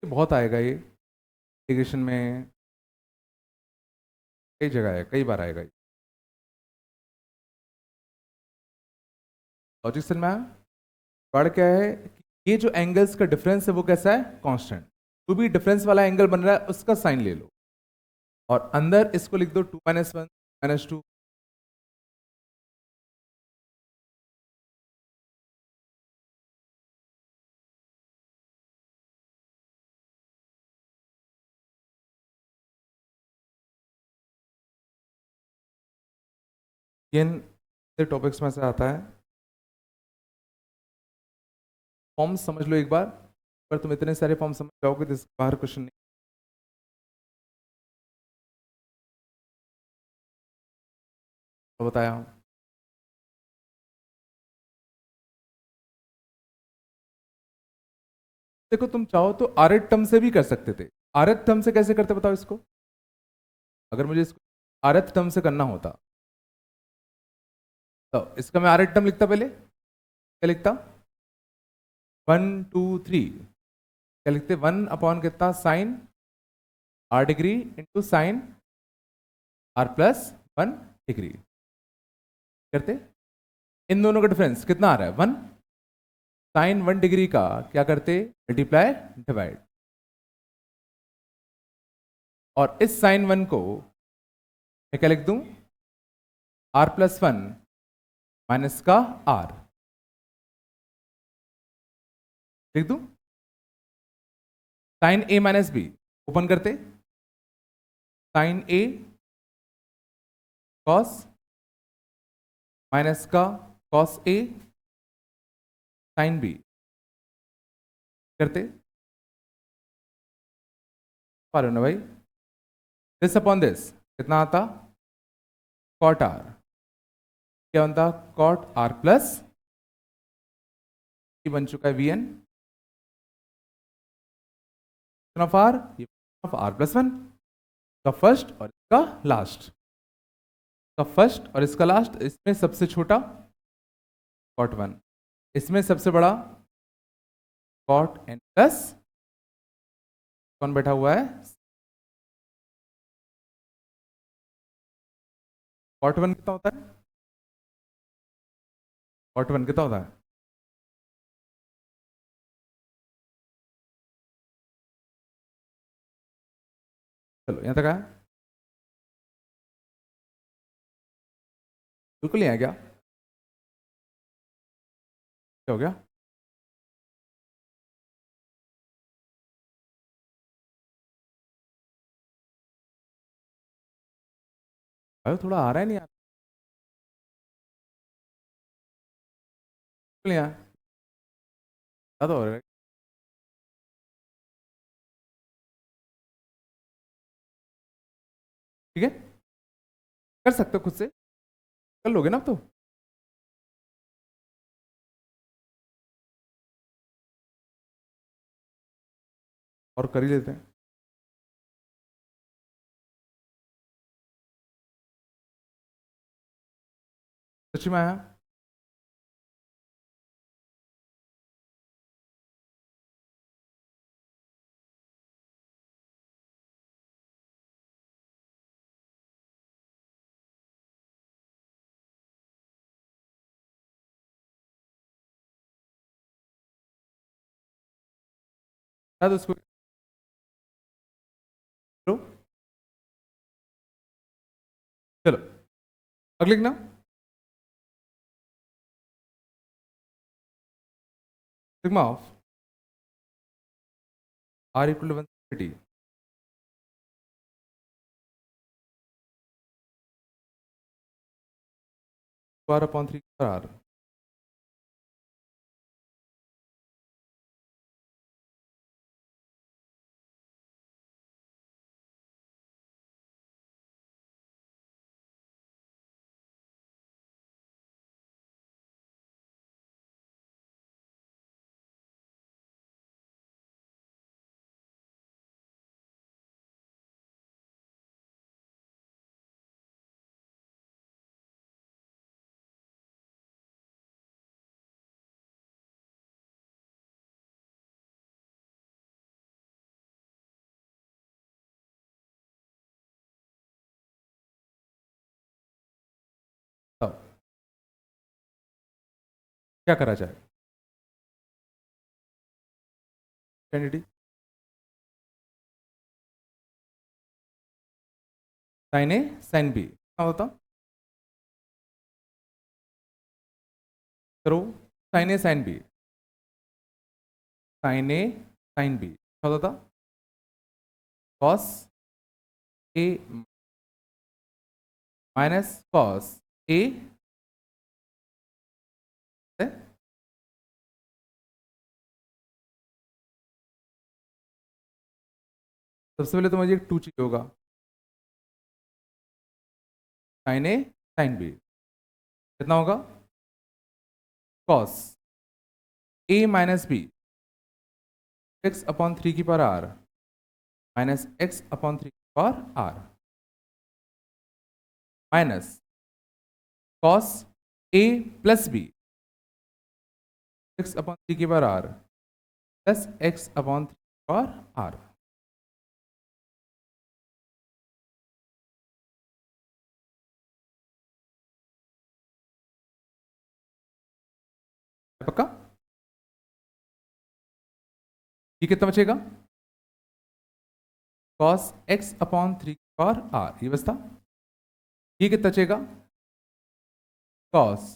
बहुत आएगा ये इंटीग्रेशन में, कई जगह है, कई बार आएगा ये। लॉजिक समझ में आया? पढ़ क्या है कि ये जो एंगल्स का डिफरेंस है वो कैसा है? कांस्टेंट। जो भी डिफरेंस वाला एंगल बन रहा है उसका साइन ले लो और अंदर इसको लिख दो 2 माइनस 1 माइनस 2। इन टॉपिक्स में से आता है। फॉर्म समझ लो एक बार, पर तुम इतने सारे फॉर्म समझ जाओगे तो इसके बाहर क्वेश्चन नहीं। तो बताया हूं। देखो तुम चाहो तो आरएथ टर्म से भी कर सकते थे। आरएथ टर्म से कैसे करते बताओ इसको? अगर मुझे इसको आरएथ टर्म से करना होता तो इसका मैं आरएथ टर्म लिखता, पहले क्या लिखता? 1 2 3 क्या लिखते? 1 अपॉन कितना? Sine R degree into sine R plus 1 degree करते। इन दोनों का डिफरेंस कितना आ रहा है? 1। साइन 1 डिग्री का क्या करते? Multiply divide. और इस साइन 1 को मैं क्या लिख दूं? आर प्लस 1 माइनस का आर लिख दूं। Sine A minus B open करते, साइन ए कॉस माइनस का कॉस ए साइन बी करते। पा रहे हो ना भाई? दिस अपॉन दिस कितना आता? कॉट आर क्या बनता? कॉट आर प्लस बन चुका है V N of R, of R plus 1 का फर्स्ट और इसका लास्ट, का फर्स्ट और इसका लास्ट। इसमें सबसे छोटा कॉट 1, इसमें सबसे बड़ा कॉट एन प्लस कौन बैठा हुआ है? कॉट 1 कितना होता है? कॉट 1 कितना होता है? चलो यहां तक आया? बिल्कुल नहीं आया क्या? क्या हो गया? भाई थोड़ा आ रहा है नहीं आ रहा? नहीं आया? ज्यादा हो रहा है? ठीक है, कर सकते हो खुद से, कर लोगे ना अब तो। और कर ही लेते हैं। सच में आया? तो उसको चलो चलो अगले लिखना sigma of R equal to 130 square upon 3 R क्या करा जाए candidate sine A sine B क्या होता करो sine A sine B sine A sine B क्या होता था cos A minus cos A सबसे पहले तो मुझे एक टू चाहिए होगा साइन ए साइन बी कितना होगा cos A minus B X upon 3 की power R minus X upon 3 की power R minus cos A plus B X upon 3 की power R plus X upon 3 की पावर आर पक्का ये कितना बचेगा कॉस एक्स अपॉन 3 की पावर आर ये बचता ये कितना बचेगा कॉस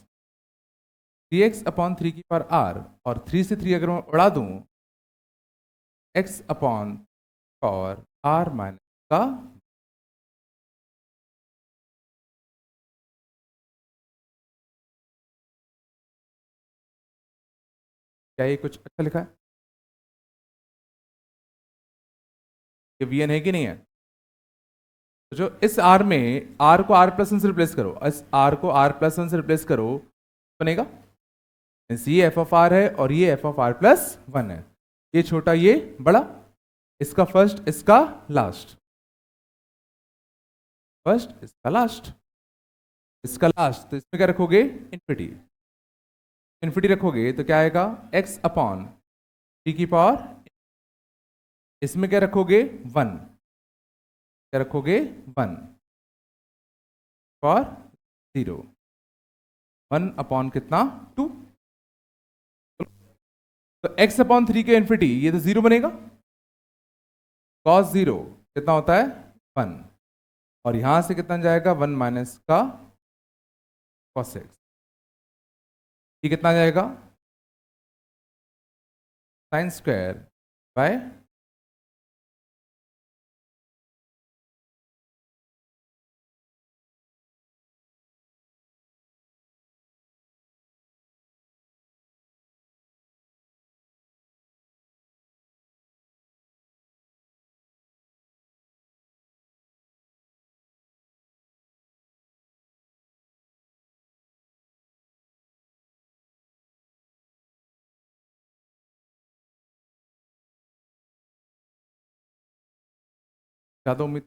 3x अपॉन 3 की पावर आर और 3 से 3 अगर मैं उड़ा दूं x upon power R minus का क्या ये कुछ अच्छा लिखा है ये वीएन है कि नहीं है तो जो इस आर में आर को आर प्लस वन से रिप्लेस करो इस आर को आर प्लस वन से रिप्लेस करो बनेगा ये एफ ऑफ आर है और ये F of R plus one है ये छोटा ये बड़ा इसका फर्स्ट इसका लास्ट फर्स्ट इसका लास्ट इसका लास्ट तो इसमें क्या रखोगे इन्फिनिटी इन्फिनिटी रखोगे तो क्या आएगा x अपॉन टी की पावर इसमें क्या रखोगे वन क्या रखोगे one for zero one upon कितना टू तो x अपॉन 3 के इन्फिनिटी ये तो जीरो बनेगा cos जीरो कितना होता है वन और यहां से कितना जाएगा वन माइनस का cos x ये कितना जाएगा साइन स्क्वायर बाय ज्यादा उम्मीद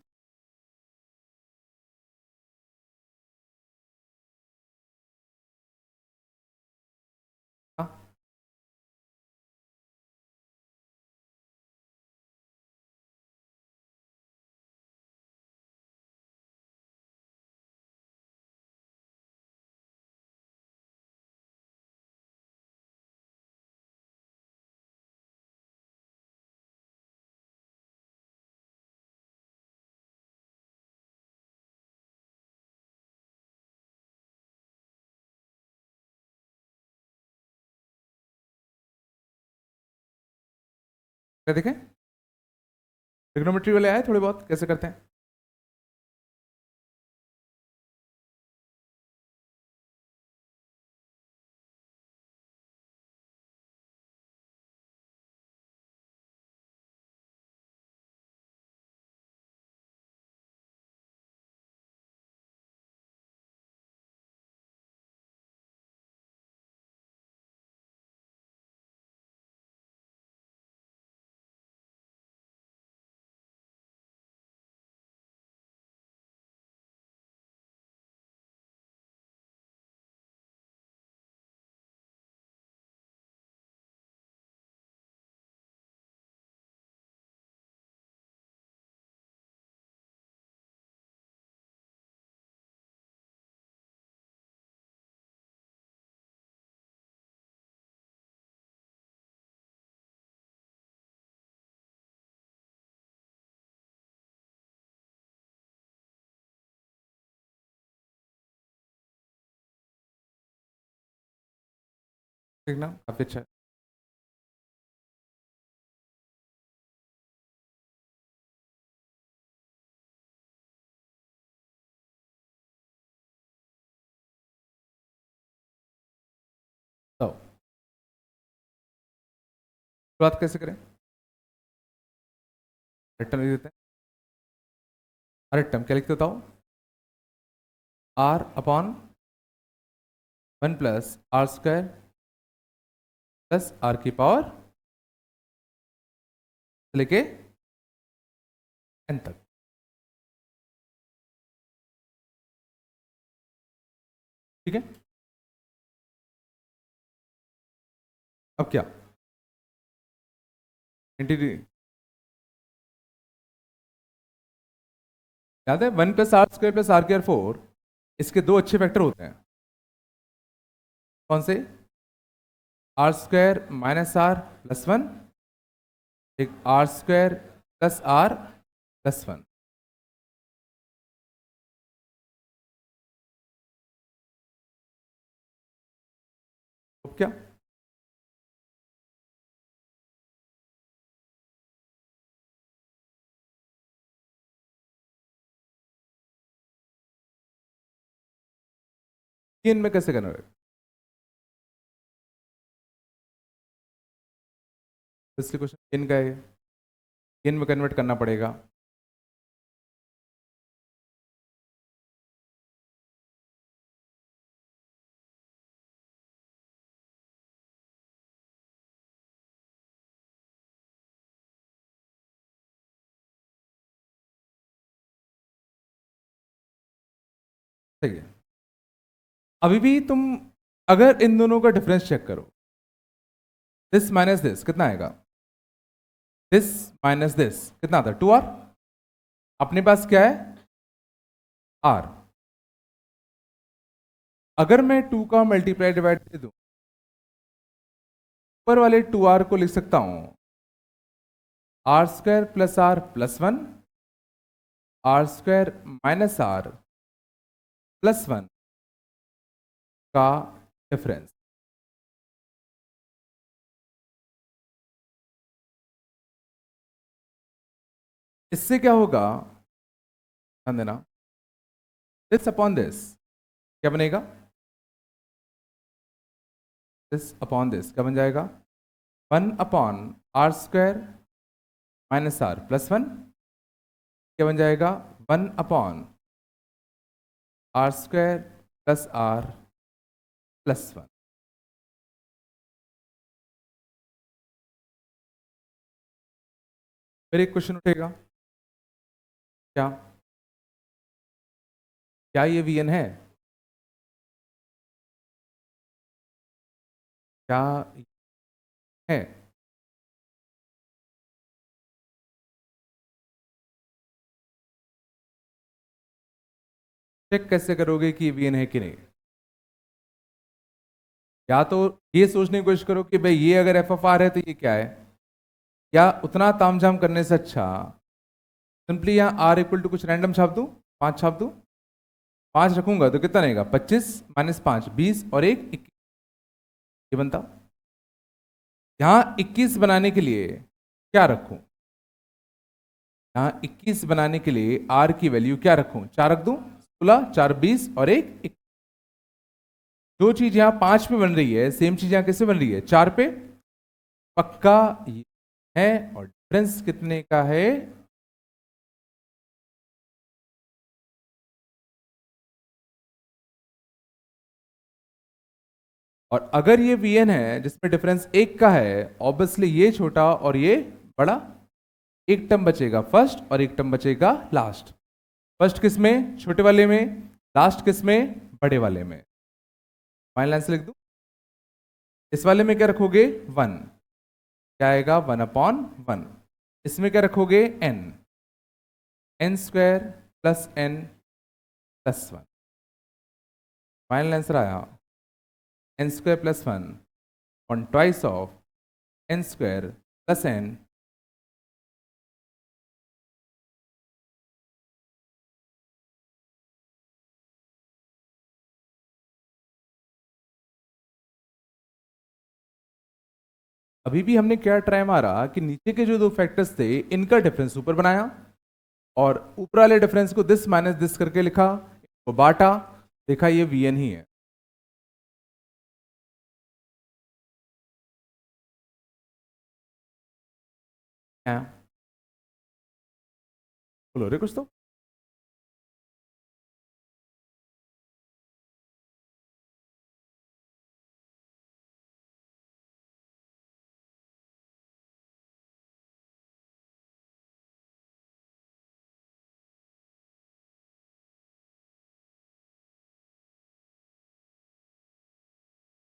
क्या देखें, ट्रिग्नोमेट्री वाले आए थोड़े बहुत, कैसे करते हैं? ठीक ना, काफी अच्छा है। तो शुरुआत कैसे करें? रिटर्न लिख देते हैं। अरे टर्म क्या लिखते बताओ? R upon 1 + r² plus R की पावर लेके एन तक। ठीक है, अब क्या? इंटीग्रेट, याद है 1 + r² प्लस r²4, इसके दो अच्छे फैक्टर होते हैं। कौन से? r² - r + 1, एक r² + r + 1। अब क्या? तीन में कैसे करना है? इसलिए क्वेश्चन इन का है, इन में कन्वर्ट करना पड़ेगा। सही है। अभी भी तुम अगर इन दोनों का डिफरेंस चेक करो, दिस माइनस दिस कितना आएगा? दिस माइनस दिस कितना आता है? 2r। अपने पास क्या है? r। अगर मैं 2 का मल्टीप्लाई डिवाइड दे दूं, ऊपर वाले 2r को लिख सकता हूं r² + r + 1, r² - r + 1 का डिफरेंस। इससे क्या होगा, ध्यान देना, दिस अपॉन दिस क्या बनेगा? दिस अपॉन दिस क्या बन जाएगा? 1/r² - r + 1 क्या बन जाएगा? 1/r² + r + 1। फिर एक क्वेश्चन उठेगा, क्या क्या ये वीएन है? क्या है? चेक कैसे करोगे कि वीएन है कि नहीं? या तो ये सोचने की कोशिश करो कि भाई ये अगर एफ ऑफ आर है तो ये क्या है, या उतना तामझाम करने से अच्छा सिंपली यहाँ आर इक्वल टू कुछ रैंडम छाप दूं, 5 छाप दूं। 5 रखूंगा तो कितना रहेगा? 25 - 5 20 और 1 21। ये बनता। यहाँ 21 बनाने के लिए क्या रखूं? यहाँ 21 बनाने के लिए आर की वैल्यू क्या रखूं? 4 रख दूं? 16, 4 20 और एक। जो चीज यहाँ 5 पे बन रही है सेम चीज यहाँ किससे बन रही है? 4 पे। पक्का ये है। और डिफरेंस कितने का है? और अगर ये वीएन है जिसमें डिफरेंस 1 का है, ऑब्वियसली ये छोटा और ये बड़ा। एक टर्म बचेगा फर्स्ट और एक टर्म बचेगा लास्ट। फर्स्ट किस में? छोटे वाले में। लास्ट किस में? बड़े वाले में। फाइनल आंसर लिख दूं? इस वाले में क्या रखोगे? 1। क्या आएगा? 1/1। इसमें क्या रखोगे? n square plus n plus 1। Final answer आया n square plus 1 on twice of n square plus n। अभी भी हमने क्या ट्राई मारा कि नीचे के जो दो फैक्टर्स थे इनका डिफरेंस ऊपर बनाया और ऊपर वाले डिफरेंस को दिस माइनस दिस करके लिखा, वो बांटा, देखा ये वीएन ही है। बोलो रे कुछ तो।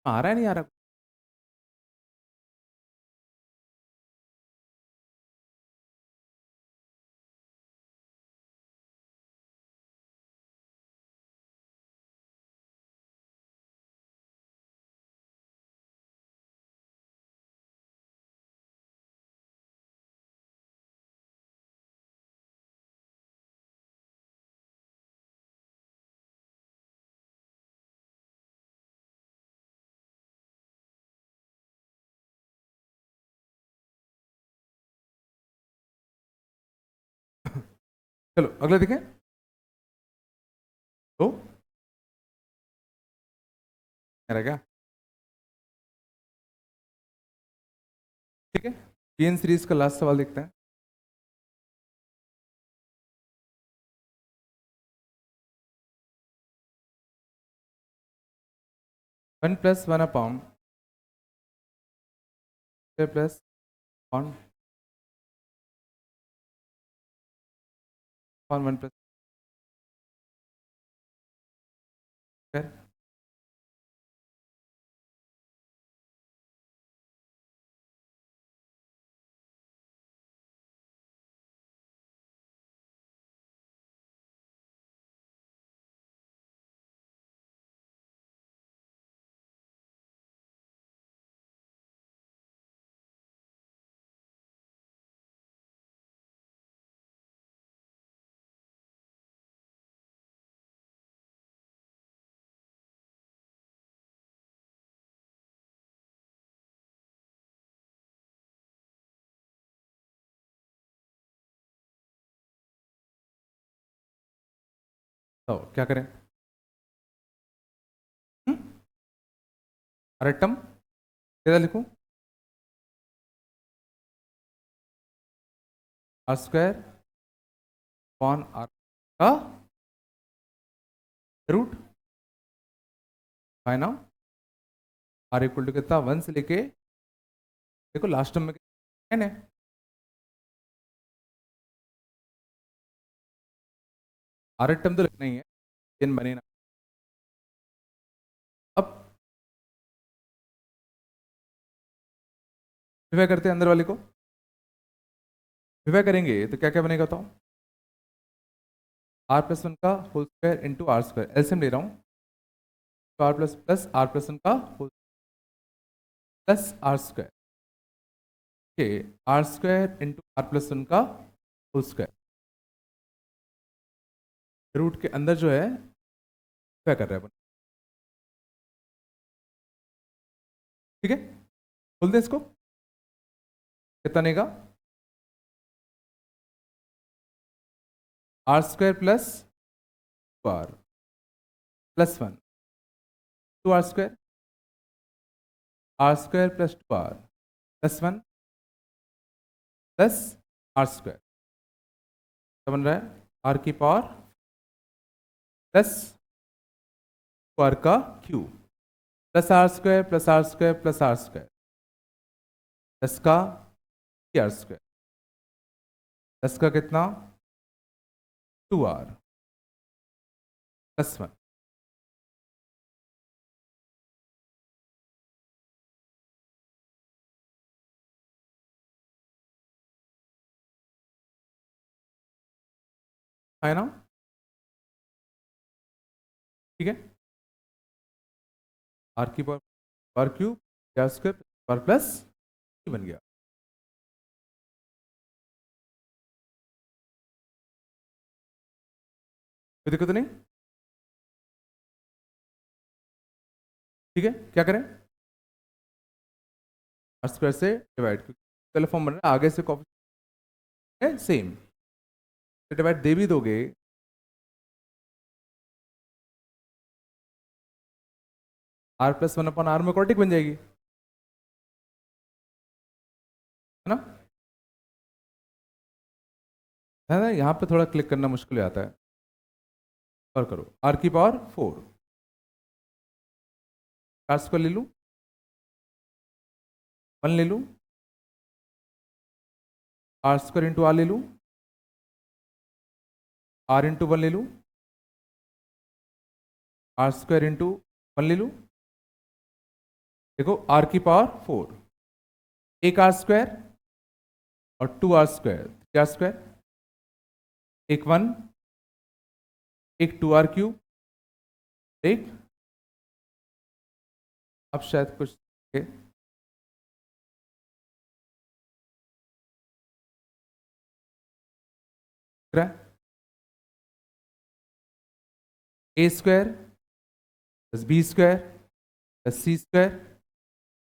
आ रहा है नहीं आ रहा? चलो अगला देखें। तो क्या? ठीक है, पीएन सीरीज का लास्ट सवाल देखते हैं। 1+1 प्लस ऑन 1 प्लस तो क्या करें? अरे टर्म क्या लिखूं? आर स्क्वायर अपॉन आर का रूट है ना। आर इक्वल टू कितना? 1 से लेके देखो लास्ट टर्म में n है। आर टर्म तो लिखना ही है, n बने ना। अब विवाह करते हैं अंदर वाले को। विवाह करेंगे तो क्या क्या बनेगा? तो r+1 का whole square into R square, LCM ले रहा हूँ। तो आर प्लस प्लस r+1 का होल प्लस आर स्क्वायर के आर स्क्वायर इंटू r+1 का होल स्क्वायर। रूट के अंदर जो है क्या कर रहे हैं अपन? ठीक है, बोल दे इसको। कितना बनेगा? R square plus two R plus 1 two R square plus 2r plus 1 plus R square समझ रहा है, आर की पावर प्लस आर का cube plus R square plus R square plus R square plus का आर स्क्वायर प्लस का कितना 2r plus 1। है ना, ठीक है, आर की power cube R square power plus बन गया। कोई दिक्कत नहीं, ठीक है, क्या करें, आर स्क्वायर से डिवाइड, पहले फॉर्म बन रहा है, आगे से कॉपी है सेम, डिवाइड दे भी दोगे आर प्लस 1 अपॉन आर में क्वाड्रेटिक बन जाएगी, है ना, यहाँ पे थोड़ा क्लिक करना मुश्किल हो जाता है, और करो आर की पावर 4 आर स्क्वायर ले लूँ 1 ले लूँ आर स्क्वायर इंटू आर ले लूँ आर इंटू 1 ले लूँ आर स्क्वायर इंटू 1 ले लूँ, देखो आर की पावर 4 एक आर स्क्वायर और 2 आर स्क्वायर 3 आर स्क्वायर एक 1 एक 2 आर क्यूब एक, अब शायद कुछ A square plus B square plus C square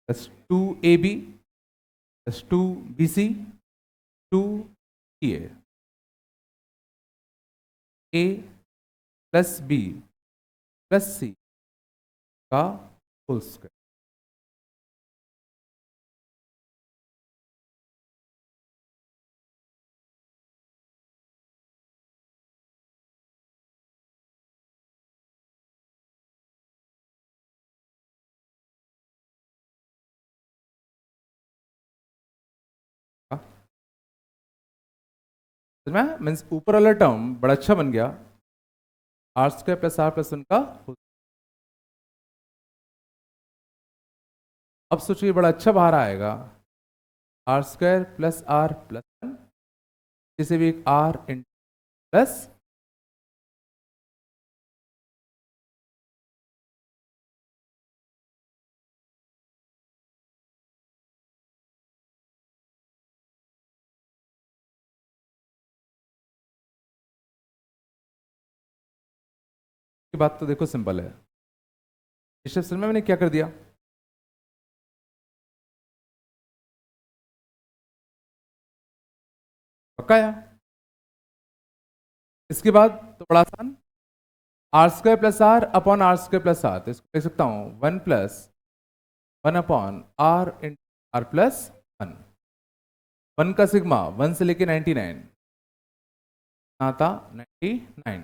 plus 2ab plus 2bc 2a A plus B plus C का होल स्क्वायर। मीन्स ऊपर वाला टर्म बड़ा अच्छा बन गया, R square plus R plus 1 का, अब सोचिए बड़ा अच्छा बाहर आएगा R square plus R plus 1, जिसे भी एक आर इन प्लस की बात तो देखो सिंपल है, इस में मैंने क्या कर दिया, पक्का, इसके बाद तो बड़ा आसान, R square plus R upon R square plus R, तो इसको लिख सकता हूं 1 plus 1 upon R in R plus 1, 1 का सिग्मा 1 से लेके 99 आता 99,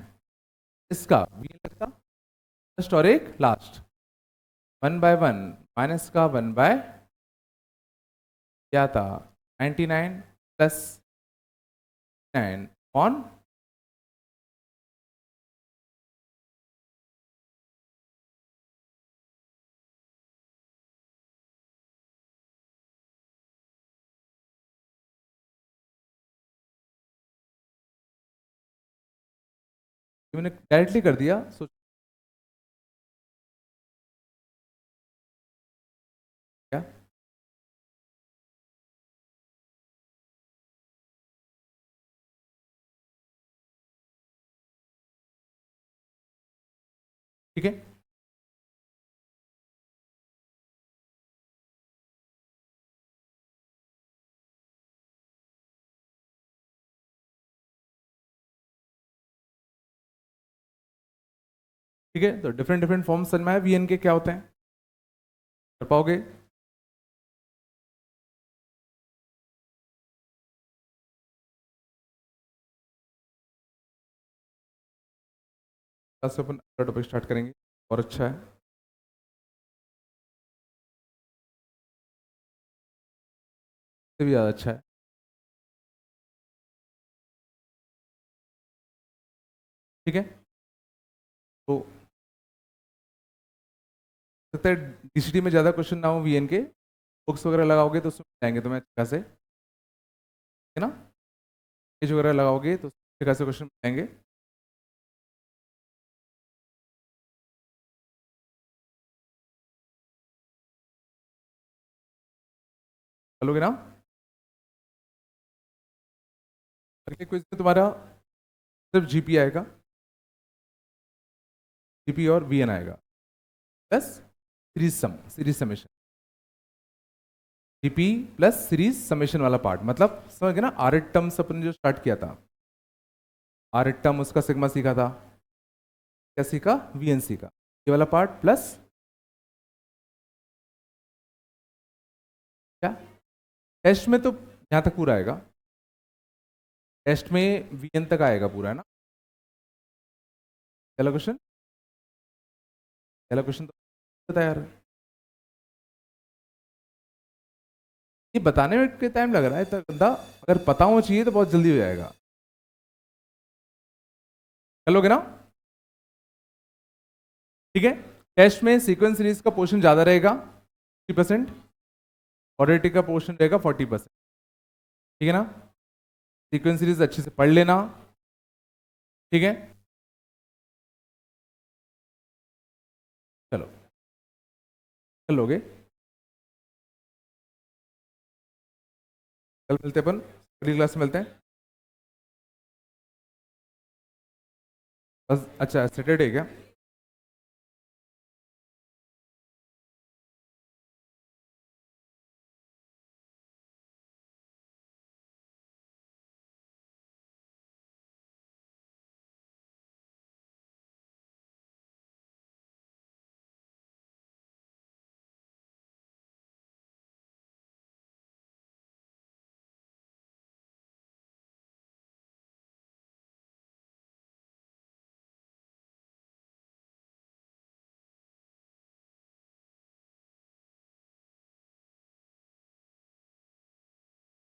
इसका भी लगता फर्स्ट और एक लास्ट 1 बाय 1 माइनस का 1 बाय क्या था 99 प्लस 9 ऑन, मैंने डायरेक्टली कर दिया, सोच क्या ठीक है, ठीक है, तो डिफरेंट डिफरेंट फॉर्म समझ में आया वी एन के क्या होते हैं, कर पाओगे? क्लास से अपन अगला टॉपिक स्टार्ट करेंगे और अच्छा है। इससे भी ज़्यादा अच्छा है। ठीक है, तो सकता है डीसीटी में ज़्यादा क्वेश्चन ना हो वीएन के, बुक्स वगैरह लगाओगे तो उसमें जाएंगे तुम्हें अच्छे खासे, है ना? पेज वगैरह लगाओगे तो अच्छे खासे क्वेश्चन आएंगे। चलोगे ना? अगले क्विज में तुम्हारा सिर्फ जीपी आएगा, जीपी और वीएन आएगा plus series summation, GP plus series summation वाला पार्ट, मतलब समझ गए ना? आर एट टर्म्स अपन जो स्टार्ट किया था, आर एट टर्म उसका सिग्मा सीखा था, क्या सीखा? वीएन सीखा, ये वाला पार्ट प्लस क्या, टेस्ट में तो यहाँ तक पूरा आएगा, टेस्ट में वीएन तक आएगा पूरा, है ना? पहला क्वेश्चन, पहला क्वेश्चन तो पता है यार, ये बताने में के टाइम लग रहा है तो गंदा, अगर पता हो चाहिए तो बहुत जल्दी हो जाएगा। चलोगे ना? ठीक है, टेस्ट में सीक्वेंस सीरीज का पोर्शन ज्यादा रहेगा 50%, क्वाड्रेटिक का पोर्शन रहेगा 40%। ठीक है ना? सीक्वेंस सीरीज अच्छे से पढ़ लेना। ठीक है, चलो कल लोगे, कल मिलते हैं अपन, अगली क्लास में मिलते हैं। बस अच्छा, सैटरडे क्या?